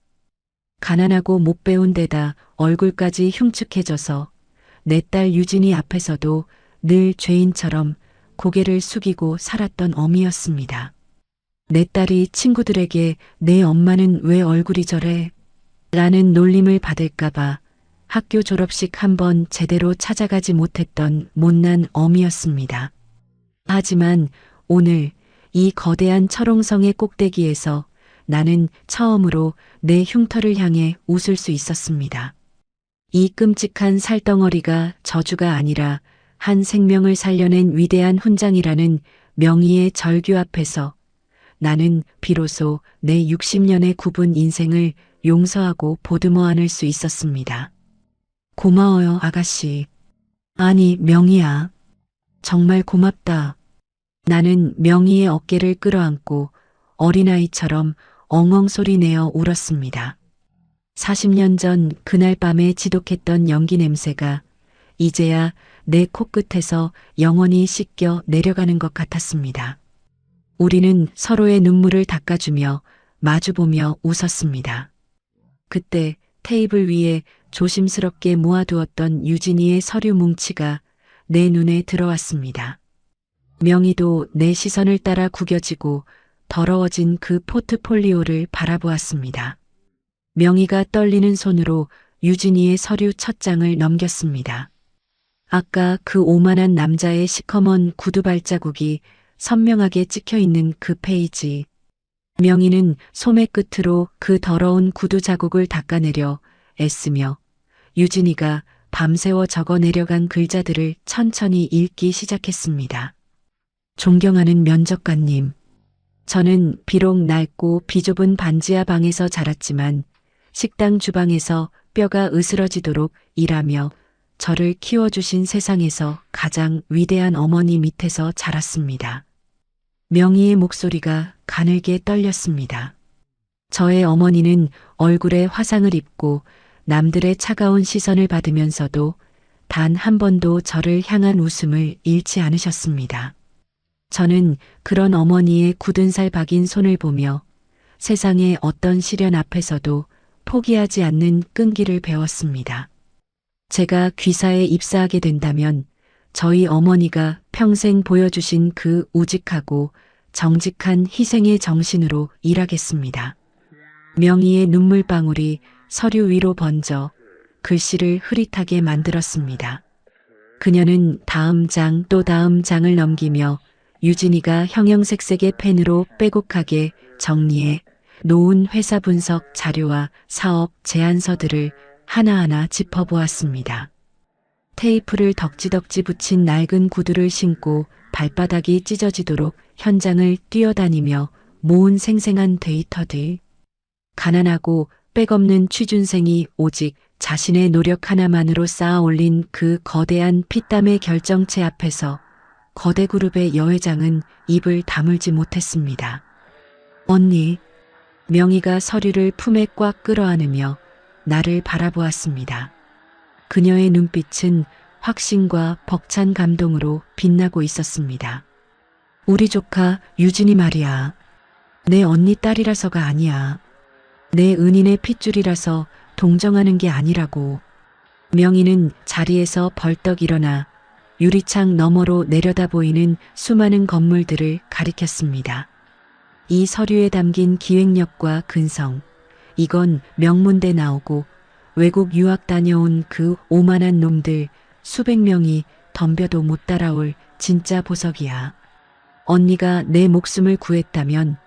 가난하고 못 배운 데다 얼굴까지 흉측해져서 내 딸 유진이 앞에서도 늘 죄인처럼 고개를 숙이고 살았던 어미였습니다. 내 딸이 친구들에게 내 엄마는 왜 얼굴이 저래? 라는 놀림을 받을까봐 학교 졸업식 한번 제대로 찾아가지 못했던 못난 어미였습니다. 하지만 오늘 이 거대한 철옹성의 꼭대기에서 나는 처음으로 내 흉터를 향해 웃을 수 있었습니다. 이 끔찍한 살덩어리가 저주가 아니라 한 생명을 살려낸 위대한 훈장이라는 명의의 절규 앞에서 나는 비로소 내 60년의 굽은 인생을 용서하고 보듬어 안을 수 있었습니다. 고마워요, 아가씨. 아니, 명희야. 정말 고맙다. 나는 명희의 어깨를 끌어안고 어린아이처럼 엉엉 소리 내어 울었습니다. 40년 전 그날 밤에 지독했던 연기 냄새가 이제야 내 코끝에서 영원히 씻겨 내려가는 것 같았습니다. 우리는 서로의 눈물을 닦아주며 마주보며 웃었습니다. 그때 테이블 위에 조심스럽게 모아두었던 유진이의 서류 뭉치가 내 눈에 들어왔습니다. 명희도 내 시선을 따라 구겨지고 더러워진 그 포트폴리오를 바라보았습니다. 명희가 떨리는 손으로 유진이의 서류 첫 장을 넘겼습니다. 아까 그 오만한 남자의 시커먼 구두 발자국이 선명하게 찍혀있는 그 페이지. 명희는 소매 끝으로 그 더러운 구두 자국을 닦아내려 애쓰며 유진이가 밤새워 적어 내려간 글자들을 천천히 읽기 시작했습니다. 존경하는 면접관님. 저는 비록 낡고 비좁은 반지하 방에서 자랐지만 식당 주방에서 뼈가 으스러지도록 일하며 저를 키워주신 세상에서 가장 위대한 어머니 밑에서 자랐습니다. 명희의 목소리가 가늘게 떨렸습니다. 저의 어머니는 얼굴에 화상을 입고 남들의 차가운 시선을 받으면서도 단 한 번도 저를 향한 웃음을 잃지 않으셨습니다. 저는 그런 어머니의 굳은 살 박인 손을 보며 세상의 어떤 시련 앞에서도 포기하지 않는 끈기를 배웠습니다. 제가 귀사에 입사하게 된다면 저희 어머니가 평생 보여주신 그 우직하고 정직한 희생의 정신으로 일하겠습니다. 명희의 눈물방울이 서류 위로 번져 글씨를 흐릿하게 만들었습니다. 그녀는 다음 장 또 다음 장을 넘기며 유진이가 형형색색의 펜으로 빼곡하게 정리해 놓은 회사 분석 자료와 사업 제안서들을 하나하나 짚어보았습니다. 테이프를 덕지덕지 붙인 낡은 구두를 신고 발바닥이 찢어지도록 현장을 뛰어다니며 모은 생생한 데이터들. 가난하고 백없는 취준생이 오직 자신의 노력 하나만으로 쌓아 올린 그 거대한 피땀의 결정체 앞에서 거대 그룹의 여회장은 입을 다물지 못했습니다. 언니, 명희가 서류를 품에 꽉 끌어안으며 나를 바라보았습니다. 그녀의 눈빛은 확신과 벅찬 감동으로 빛나고 있었습니다. 우리 조카 유진이 말이야. 내 언니 딸이라서가 아니야. 내 은인의 핏줄이라서 동정하는 게 아니라고. 명희는 자리에서 벌떡 일어나 유리창 너머로 내려다 보이는 수많은 건물들을 가리켰습니다. 이 서류에 담긴 기획력과 근성, 이건 명문대 나오고 외국 유학 다녀온 그 오만한 놈들 수백 명이 덤벼도 못 따라올 진짜 보석이야. 언니가 내 목숨을 구했다면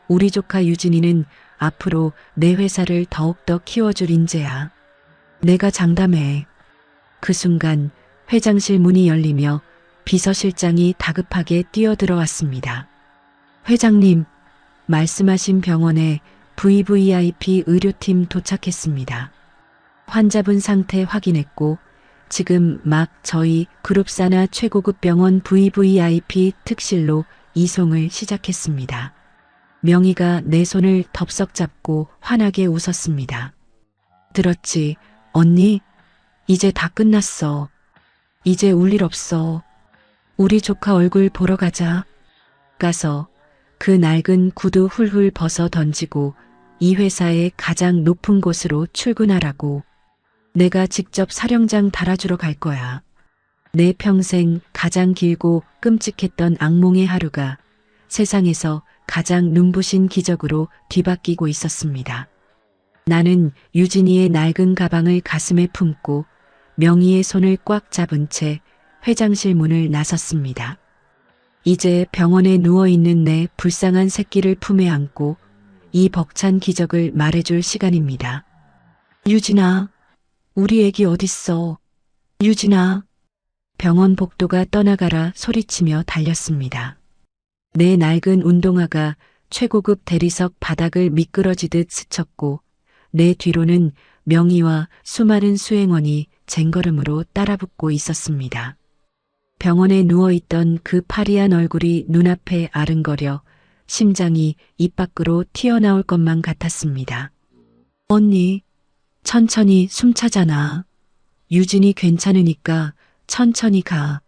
우리 조카 유진이는 앞으로 내 회사를 더욱더 키워줄 인재야. 내가 장담해. 그 순간 회장실 문이 열리며 비서실장이 다급하게 뛰어들어왔습니다. 회장님, 말씀하신 병원에 VVIP 의료팀 도착했습니다. 환자분 상태 확인했고 지금 막 저희 그룹사나 최고급 병원 VVIP 특실로 이송을 시작했습니다. 명희가 내 손을 덥석 잡고 환하게 웃었습니다. 들었지, 언니? 이제 다 끝났어. 이제 울 일 없어. 우리 조카 얼굴 보러 가자. 가서 그 낡은 구두 훌훌 벗어 던지고 이 회사의 가장 높은 곳으로 출근하라고. 내가 직접 사령장 달아주러 갈 거야. 내 평생 가장 길고 끔찍했던 악몽의 하루가 세상에서 가장 눈부신 기적으로 뒤바뀌고 있었습니다. 나는 유진이의 낡은 가방을 가슴에 품고 명희의 손을 꽉 잡은 채 회장실 문을 나섰습니다. 이제 병원에 누워있는 내 불쌍한 새끼를 품에 안고 이 벅찬 기적을 말해줄 시간입니다. 유진아, 우리 애기 어딨어? 유진아. 병원 복도가 떠나가라 소리치며 달렸습니다. 내 낡은 운동화가 최고급 대리석 바닥을 미끄러지듯 스쳤고 내 뒤로는 명희와 수많은 수행원이 쟁걸음으로 따라붙고 있었습니다. 병원에 누워있던 그 파리한 얼굴이 눈앞에 아른거려 심장이 입 밖으로 튀어나올 것만 같았습니다. 언니, 천천히 숨차잖아. 유진이 괜찮으니까 천천히 가.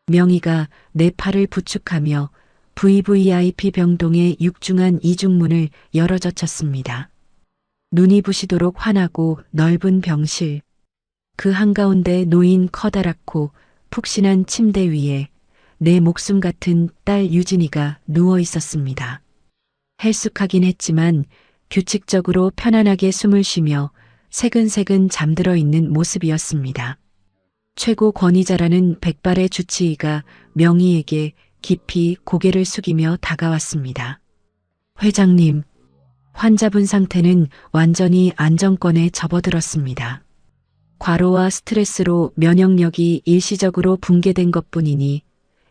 명희가 내 팔을 부축하며 VVIP 병동의 육중한 이중문을 열어젖혔습니다. 눈이 부시도록 환하고 넓은 병실. 그 한가운데 놓인 커다랗고 푹신한 침대 위에 내 목숨 같은 딸 유진이가 누워 있었습니다. 헬쑥하긴 했지만 규칙적으로 편안하게 숨을 쉬며 새근새근 잠들어 있는 모습이었습니다. 최고 권위자라는 백발의 주치의가 명희에게 깊이 고개를 숙이며 다가왔습니다. 회장님, 환자분 상태는 완전히 안정권에 접어들었습니다. 과로와 스트레스로 면역력이 일시적으로 붕괴된 것뿐이니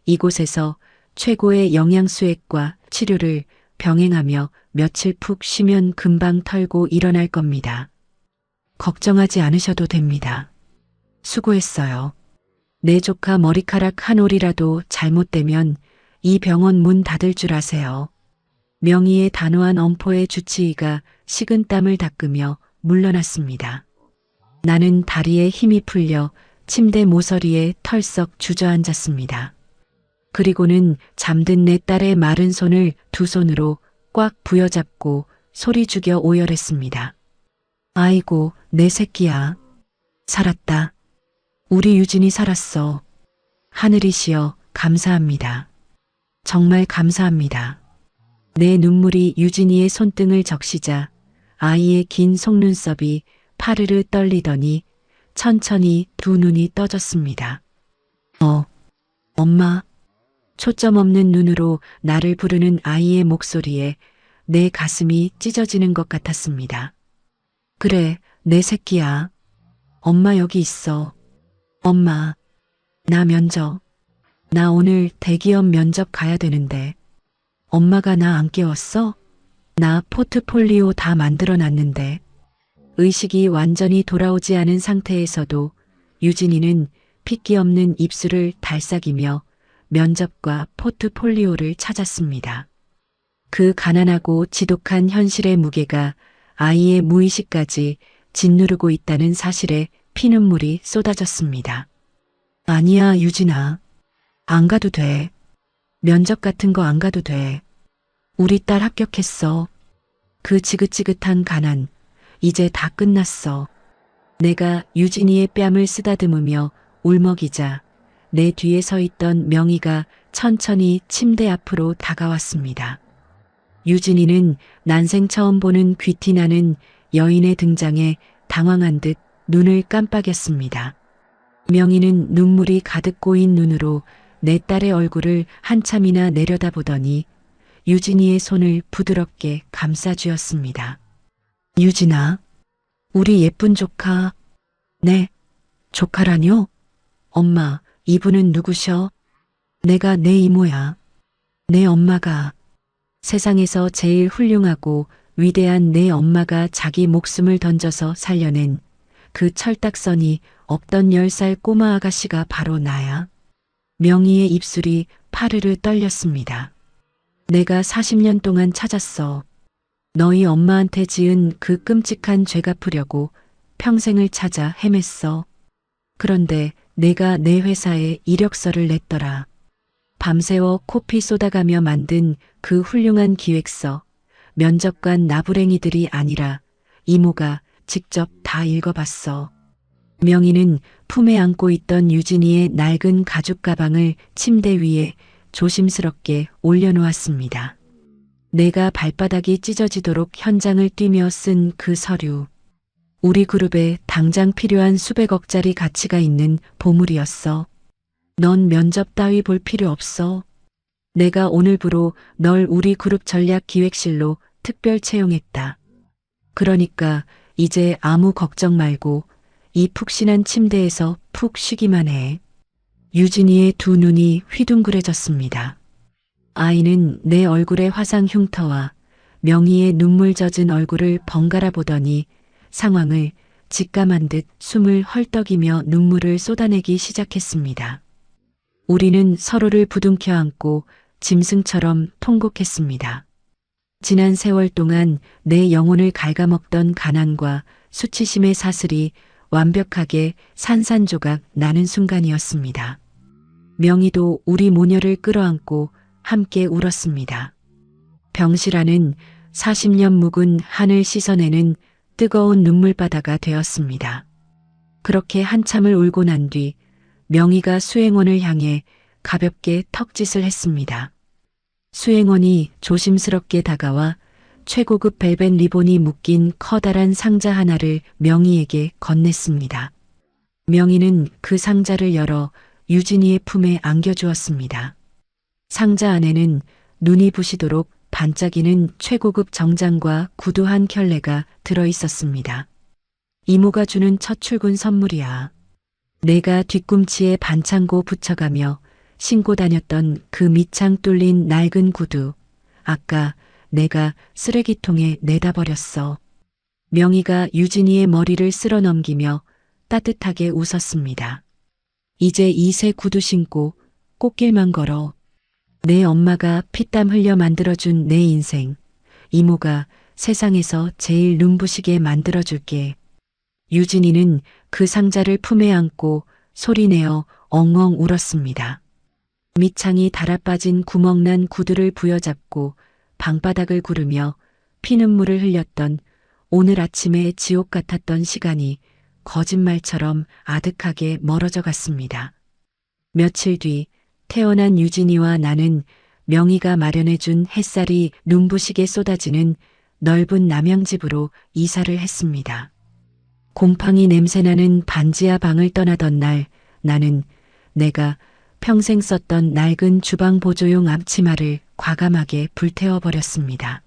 이곳에서 최고의 영양수액과 치료를 병행하며 며칠 푹 쉬면 금방 털고 일어날 겁니다. 걱정하지 않으셔도 됩니다. 수고했어요. 내 조카 머리카락 한 올이라도 잘못되면 이 병원 문 닫을 줄 아세요. 명희의 단호한 엄포의 주치의가 식은땀을 닦으며 물러났습니다. 나는 다리에 힘이 풀려 침대 모서리에 털썩 주저앉았습니다. 그리고는 잠든 내 딸의 마른 손을 두 손으로 꽉 부여잡고 소리 죽여 오열했습니다. 아이고, 내 새끼야. 살았다. 우리 유진이 살았어. 하늘이시여, 감사합니다. 정말 감사합니다. 내 눈물이 유진이의 손등을 적시자 아이의 긴 속눈썹이 파르르 떨리더니 천천히 두 눈이 떠졌습니다. 엄마. 초점 없는 눈으로 나를 부르는 아이의 목소리에 내 가슴이 찢어지는 것 같았습니다. 그래, 내 새끼야. 엄마 여기 있어. 엄마, 나 면접. 나 오늘 대기업 면접 가야 되는데. 엄마가 나 안 깨웠어? 나 포트폴리오 다 만들어 놨는데. 의식이 완전히 돌아오지 않은 상태에서도 유진이는 핏기 없는 입술을 달싹이며 면접과 포트폴리오를 찾았습니다. 그 가난하고 지독한 현실의 무게가 아이의 무의식까지 짓누르고 있다는 사실에 피눈물이 쏟아졌습니다. 아니야, 유진아. 안 가도 돼. 면접 같은 거 안 가도 돼. 우리 딸 합격했어. 그 지긋지긋한 가난, 이제 다 끝났어. 내가 유진이의 뺨을 쓰다듬으며 울먹이자 내 뒤에 서 있던 명희가 천천히 침대 앞으로 다가왔습니다. 유진이는 난생 처음 보는 귀티나는 여인의 등장에 당황한 듯 눈을 깜빡였습니다. 명희는 눈물이 가득 고인 눈으로 내 딸의 얼굴을 한참이나 내려다보더니 유진이의 손을 부드럽게 감싸쥐었습니다. 유진아, 우리 예쁜 조카. 네, 조카라뇨? 엄마, 이분은 누구셔? 내가 내 이모야. 내 엄마가 세상에서 제일 훌륭하고 위대한 내 엄마가 자기 목숨을 던져서 살려낸 그 철딱선이 없던 10살 꼬마 아가씨가 바로 나야. 명희의 입술이 파르르 떨렸습니다. 내가 40년 동안 찾았어. 너희 엄마한테 지은 그 끔찍한 죄 갚으려고 평생을 찾아 헤맸어. 그런데 내가 내 회사에 이력서를 냈더라. 밤새워 코피 쏟아가며 만든 그 훌륭한 기획서. 면접관 나부랭이들이 아니라 이모가 직접 다 읽어봤어. 명희는 품에 안고 있던 유진이의 낡은 가죽 가방을 침대 위에 조심스럽게 올려놓았습니다. 내가 발바닥이 찢어지도록 현장을 뛰며 쓴 그 서류. 우리 그룹에 당장 필요한 수백억짜리 가치가 있는 보물이었어. 넌 면접 따위 볼 필요 없어. 내가 오늘부로 널 우리 그룹 전략기획실로 특별 채용했다. 그러니까 이제 아무 걱정 말고 이 푹신한 침대에서 푹 쉬기만 해. 유진이의 두 눈이 휘둥그레졌습니다. 아이는 내 얼굴의 화상 흉터와 명희의 눈물 젖은 얼굴을 번갈아 보더니 상황을 직감한 듯 숨을 헐떡이며 눈물을 쏟아내기 시작했습니다. 우리는 서로를 부둥켜 안고 짐승처럼 통곡했습니다. 지난 세월 동안 내 영혼을 갉아먹던 가난과 수치심의 사슬이 완벽하게 산산조각 나는 순간이었습니다. 명희도 우리 모녀를 끌어안고 함께 울었습니다. 병실안은 40년 묵은 한을 씻어내는 뜨거운 눈물바다가 되었습니다. 그렇게 한참을 울고 난 뒤 명희가 수행원을 향해 가볍게 턱짓을 했습니다. 수행원이 조심스럽게 다가와 최고급 벨벳 리본이 묶인 커다란 상자 하나를 명희에게 건넸습니다. 명희는 그 상자를 열어 유진이의 품에 안겨주었습니다. 상자 안에는 눈이 부시도록 반짝이는 최고급 정장과 구두 한 켤레가 들어있었습니다. 이모가 주는 첫 출근 선물이야. 내가 뒤꿈치에 반창고 붙여가며 신고 다녔던 그 밑창 뚫린 낡은 구두. 아까 내가 쓰레기통에 내다 버렸어. 명희가 유진이의 머리를 쓸어 넘기며 따뜻하게 웃었습니다. 이제 이 새 구두 신고 꽃길만 걸어. 내 엄마가 피땀 흘려 만들어준 내 인생. 이모가 세상에서 제일 눈부시게 만들어줄게. 유진이는 그 상자를 품에 안고 소리내어 엉엉 울었습니다. 밑창이 달아빠진 구멍난 구두를 부여잡고 방바닥을 구르며 피눈물을 흘렸던 오늘 아침의 지옥 같았던 시간이 거짓말처럼 아득하게 멀어져 갔습니다. 며칠 뒤 태어난 유진이와 나는 명희가 마련해준 햇살이 눈부시게 쏟아지는 넓은 남양집으로 이사를 했습니다. 곰팡이 냄새나는 반지하 방을 떠나던 날 나는 내가 평생 썼던 낡은 주방 보조용 앞치마를 과감하게 불태워버렸습니다.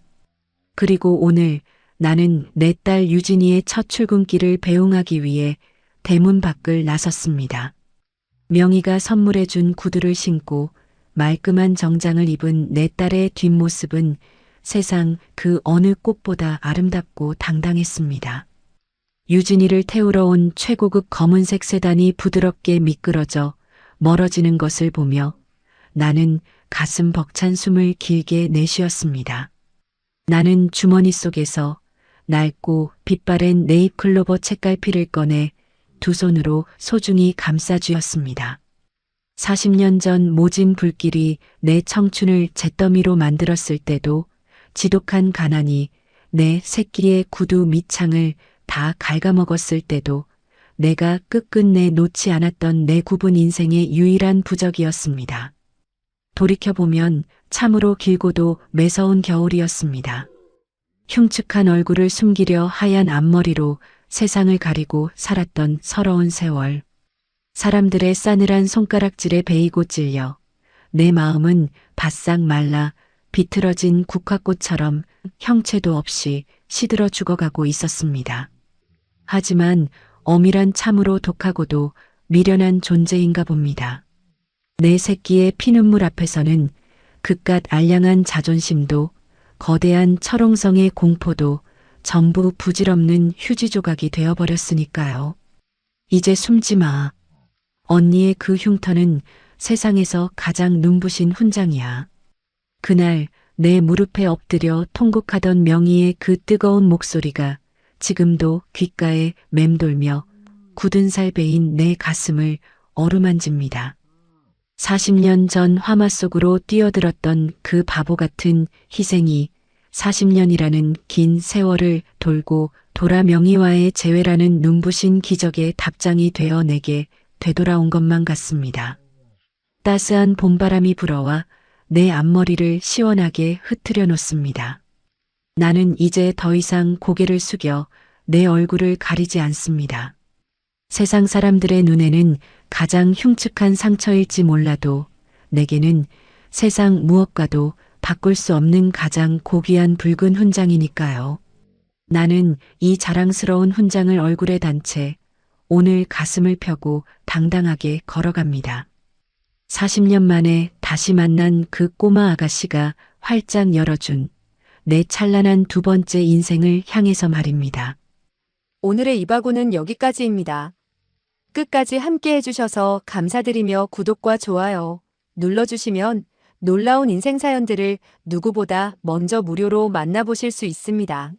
그리고 오늘 나는 내 딸 유진이의 첫 출근길을 배웅하기 위해 대문 밖을 나섰습니다. 명희가 선물해준 구두를 신고 말끔한 정장을 입은 내 딸의 뒷모습은 세상 그 어느 꽃보다 아름답고 당당했습니다. 유진이를 태우러 온 최고급 검은색 세단이 부드럽게 미끄러져 멀어지는 것을 보며 나는 가슴 벅찬 숨을 길게 내쉬었습니다. 나는 주머니 속에서 낡고 빛바랜 네잎클로버 책갈피를 꺼내 두 손으로 소중히 감싸쥐었습니다. 40년 전 모진 불길이 내 청춘을 잿더미로 만들었을 때도 지독한 가난이 내 새끼의 구두 밑창을 다 갉아먹었을 때도 내가 끝끝내 놓지 않았던 내 굽은 인생의 유일한 부적이었습니다. 돌이켜보면 참으로 길고도 매서운 겨울이었습니다. 흉측한 얼굴을 숨기려 하얀 앞머리로 세상을 가리고 살았던 서러운 세월. 사람들의 싸늘한 손가락질에 베이고 찔려 내 마음은 바싹 말라 비틀어진 국화꽃처럼 형체도 없이 시들어 죽어가고 있었습니다. 하지만 어미란 참으로 독하고도 미련한 존재인가 봅니다. 내 새끼의 피눈물 앞에서는 그깟 알량한 자존심도 거대한 철옹성의 공포도 전부 부질없는 휴지 조각이 되어버렸으니까요. 이제 숨지 마. 언니의 그 흉터는 세상에서 가장 눈부신 훈장이야. 그날 내 무릎에 엎드려 통곡하던 명희의 그 뜨거운 목소리가 지금도 귓가에 맴돌며 굳은 살 베인 내 가슴을 어루만집니다. 40년 전 화마 속으로 뛰어들었던 그 바보 같은 희생이 40년이라는 긴 세월을 돌고 돌아 명희와의 재회라는 눈부신 기적의 답장이 되어 내게 되돌아온 것만 같습니다. 따스한 봄바람이 불어와 내 앞머리를 시원하게 흩트려 놓습니다. 나는 이제 더 이상 고개를 숙여 내 얼굴을 가리지 않습니다. 세상 사람들의 눈에는 가장 흉측한 상처일지 몰라도 내게는 세상 무엇과도 바꿀 수 없는 가장 고귀한 붉은 훈장이니까요. 나는 이 자랑스러운 훈장을 얼굴에 단 채 오늘 가슴을 펴고 당당하게 걸어갑니다. 40년 만에 다시 만난 그 꼬마 아가씨가 활짝 열어준 내 찬란한 두 번째 인생을 향해서 말입니다. 오늘의 이바고는 여기까지입니다. 끝까지 함께 해주셔서 감사드리며 구독과 좋아요 눌러주시면 놀라운 인생 사연들을 누구보다 먼저 무료로 만나보실 수 있습니다.